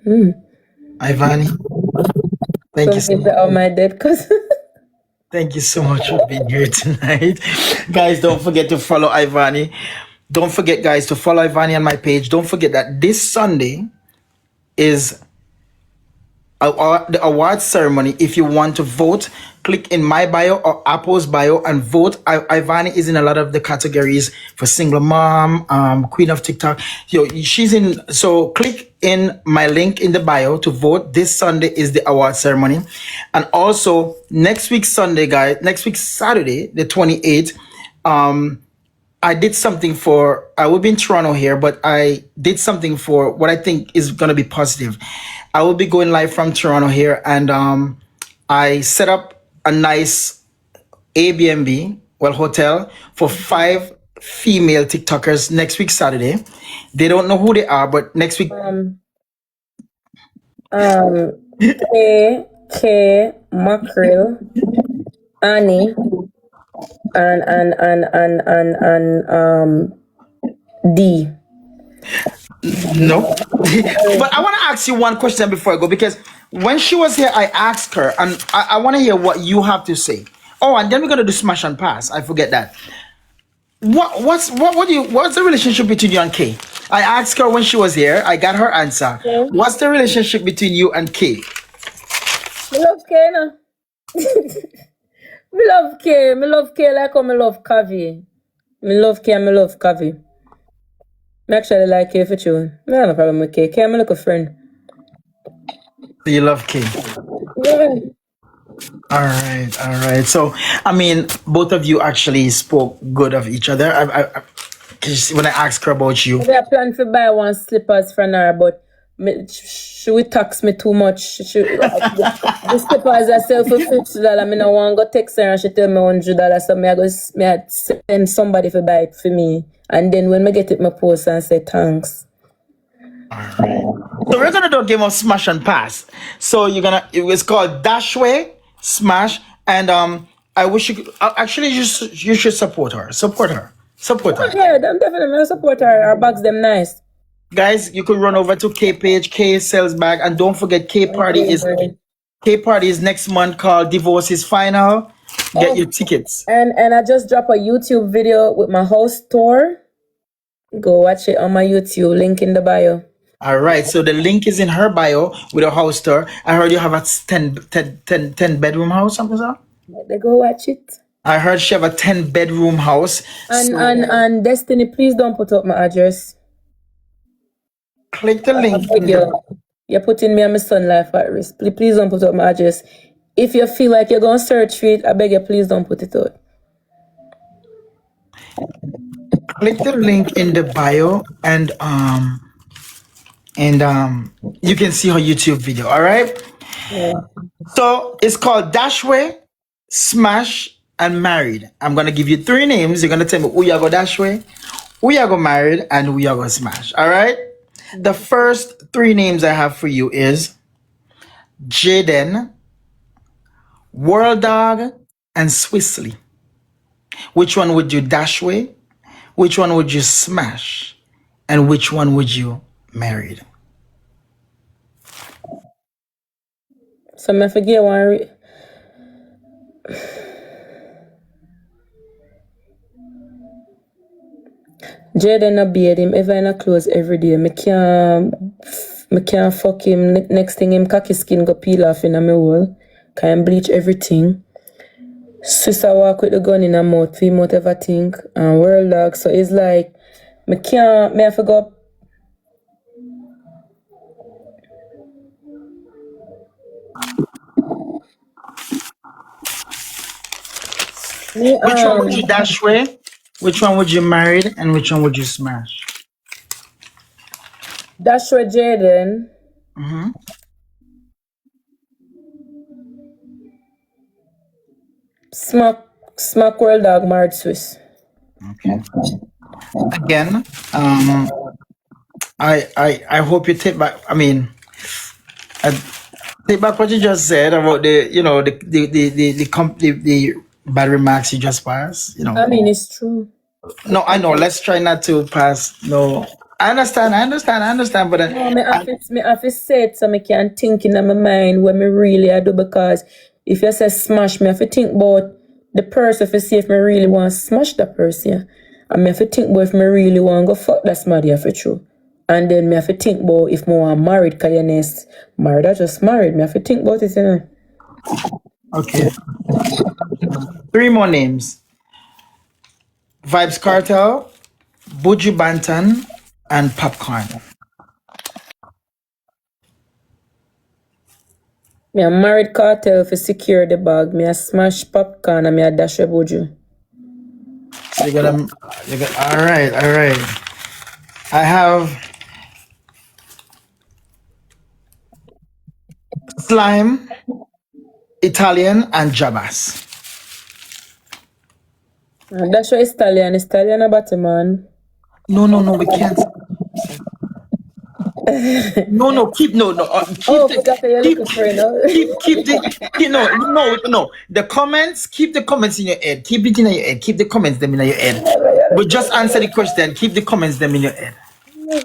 C: Ivany. Thank you so much.
B: On my dead cousin.
C: Thank you so much for being here tonight. Guys, don't forget to follow Ivany. Don't forget, guys, to follow Ivany on my page. Don't forget that this Sunday is the award ceremony. If you want to vote, click in my bio or Apple's bio and vote. Ivany is in a lot of the categories for single mom, queen of TikTok. She's in. So click in my link in the bio to vote. This Sunday is the award ceremony, and also next week Sunday, guys. Next week Saturday, the 28th. I did something for, I will be in Toronto here, but I did something for what I think is going to be positive. I will be going live from Toronto here, and I set up a nice Airbnb, hotel, for 5 female TikTokers next week, Saturday. They don't know who they are, but next week.
B: K, Mackerel, Annie, and D.
C: No. But I want to ask you one question before I go, because when she was here, I asked her, and I want to hear what you have to say. Oh, and then we're gonna do smash and pass. I forget that. What's the relationship between you and Kay? I asked her when she was here. I got her answer.
B: Yeah.
C: What's the relationship between you and Kay?
B: I love Kay, no? Me love Kay. Me love Kay like how me love Kavi. Me love Kay and me love Kavi. Me actually like Kay for true. Me have no problem with Kay. Kay, I'm like a friend.
C: So you love Kay.
B: Yeah.
C: All right. So, I mean, both of you actually spoke good of each other. 'Cause when I asked her about you,
B: I plan to buy one slippers from her, but she will tax me too much. The slippers I sell for $50. I no want to go text her and she tell me $100. So I send somebody to buy it for me. And then when I get it, I post and say thanks.
C: Alright. So we're gonna do a game of smash and pass. So it was called Dashway, Smash, and I wish you could actually you should support her. Support her.
B: Yeah, I'm definitely gonna support her. Her bags them nice.
C: Guys, you could run over to K page, K sales bag, and don't forget K party is next month, called Divorce is Final. Get your tickets.
B: And I just dropped a YouTube video with my house tour. Go watch it on my YouTube, link in the bio.
C: All right, so the link is in her bio with a house tour. I heard you have a 10 bedroom house, something like that?
B: They go watch it.
C: I heard she have a 10 bedroom house.
B: And Destiny, please don't put up my address.
C: Click the link.
B: You're putting me and my son life at risk. Please don't put up my address. If you feel like you're going to search for it, I beg you, please don't put it out.
C: Click the link in the bio, and you can see her YouTube video. All right.
B: Yeah.
C: So it's called Dashway, Smash, and Married. I'm gonna give you 3 names. You're gonna tell me who you go Dashway, who you go Married, and who you go Smash. All right. The first 3 names I have for you is Jaden, World Dog, and Swissley. Which one would you Dashway? Which one would you smash? And which one would you marry?
B: So I forget one. Jaden a beard him ever in a clothes every day. Me can't fuck him. Next thing him cocky skin go peel off in a me wall. Can bleach everything. Sister walk with the gun in her mouth, for him mouth everything. And World Dog. So it's like me I forgot.
C: Which one would you Dashway? Which one would you marry? And which one would you smash?
B: Dashway Jaden. Smack World Dog married Swiss.
C: Okay. again, I hope you take back. I mean, I take back what you just said about the the bad remarks you just passed.
B: I mean, it's true.
C: No, I know. Let's try not to pass. No, I understand. But
B: No, me have to say it so me can think in my mind what me really I do, because if you say smash, me have to think about the person to see if me really want to smash that person. Yeah. And me have to think about if me really want to go fuck that somebody for true. And then me have to think about if me want married, because you know, married I just married. Me have to think about it, you know.
C: okay. 3 more names: Vibes Cartel, Buju Banton, and Popcorn.
B: Me a married cartel for secure the bag. Me a smash popcorn and me a dash a buju.
C: So you got all right. I have Slime, Italian, and Jabas.
B: Dash a stallion. Stallion a Batman.
C: No, we can't. No, keep no. Keep
B: Oh,
C: the,
B: because you're looking for it now.
C: keep the no. The comments. Keep the comments in your head. Keep it in your head. Keep the comments them in your head. But just answer the question. Keep the comments them in your head.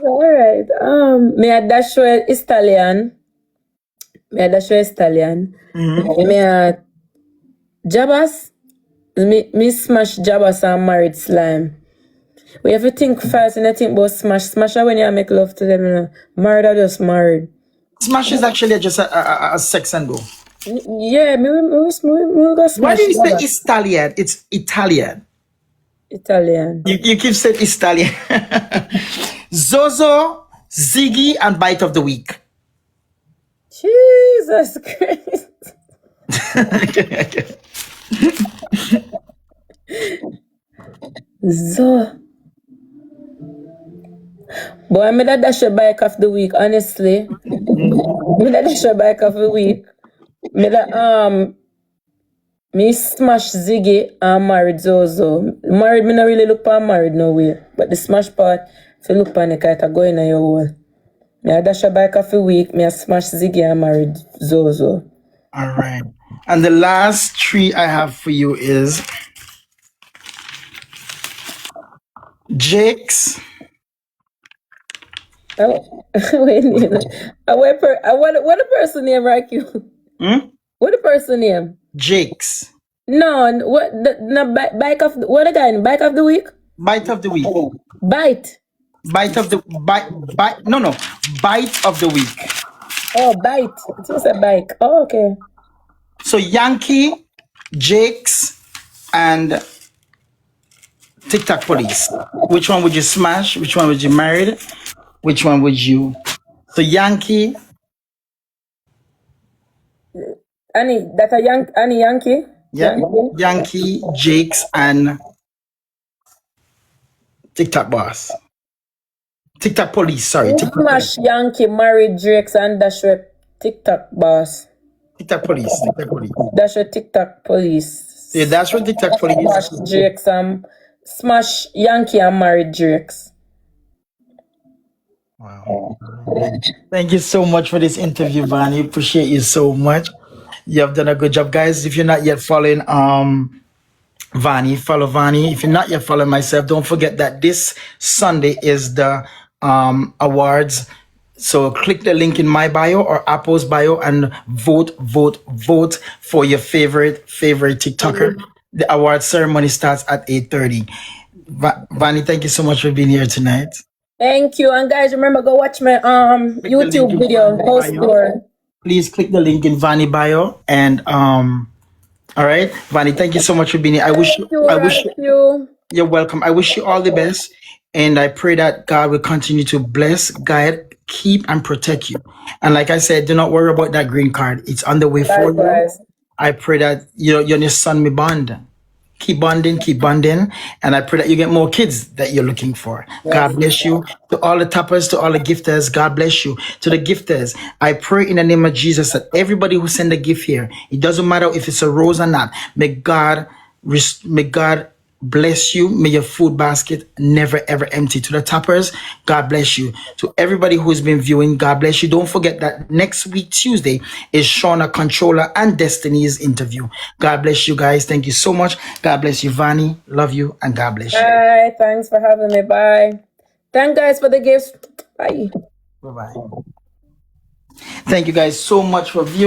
B: Alright. Me a dash a stallion. Me a Jabas. Me smash Jabas and married slime. We have to think fast and I think about smash. Smash are when you make love to them, you know. Married or just married.
C: Smash is actually just a sex and go.
B: Yeah, me go smash.
C: Why do you say
B: Jabas.
C: Italian? It's Italian.
B: Italian.
C: You keep saying Italian. Zozo, Ziggy, and Bite of the Week.
B: Jesus Christ. So, boy, I'm that dash a bike of the week, honestly. Me that dash a bike of the week. Me that me smash Ziggy and married Zozo. Married, me not really look for married nowhere. But the smash part, if you look for it, I go in your wall. Me a dash a bike of the week, me a smash Ziggy and married Zozo.
C: All right. And the last 3 I have for you is Jakes.
B: Wait, what the person name, RoyQ? What the person name?
C: Jakes.
B: No, what the bike of what the guy? Bike of the week?
C: Bite of the Week.
B: Bite.
C: Bite of the bite. No. Bite of the Week.
B: Oh, bite. It's just a bike. Oh, okay.
C: So Yankee, Jakes, and TikTok Police. Which one would you smash? Which one would you marry? Which one would you? So Yankee.
B: Annie Yankee?
C: Yeah. Yankee, Jakes, and TikTok Boss. TikTok Police, sorry. TikTok
B: Smash Yankee, married Drakes, and dash with TikTok boss.
C: Police.
B: Dash with TikTok police.
C: Yeah, that's what TikTok Police.
B: Smash Drakes smash Yankee and married Drakes.
C: Wow. Thank you so much for this interview, Vani. Appreciate you so much. You have done a good job, guys. If you're not yet following Vani, follow Vani. If you're not yet following myself, don't forget that this Sunday is the awards. So click the link in my bio or Apple's bio and vote for your favorite TikToker. The award ceremony starts at 8:30. Vani, thank you so much for being here tonight.
B: Thank you. And guys, remember, go watch my YouTube video, host tour.
C: Please click the link in Vani bio. And all right, Vani, thank you so much for being here. You're welcome. I wish you all the best. And I pray that God will continue to bless, guide, keep, and protect you. And like I said, do not worry about that green card. It's on the way for you. I pray that you and your son may bond. Keep bonding. And I pray that you get more kids that you're looking for. Yes. God bless you. To all the tappers, to all the gifters, God bless you. To the gifters, I pray in the name of Jesus that everybody who send a gift here, it doesn't matter if it's a rose or not, may God bless you. May your food basket never ever empty. To the toppers, God bless you. To everybody who's been viewing, God bless you. Don't forget that next week, Tuesday, is Shauna Controller and Destiny's interview. God bless you guys. Thank you so much. God bless you, Vani. Love you and God bless you.
B: Bye. Thanks for having me. Bye. Thank guys for the gifts. Bye.
C: Bye-bye. Thank you guys so much for viewing.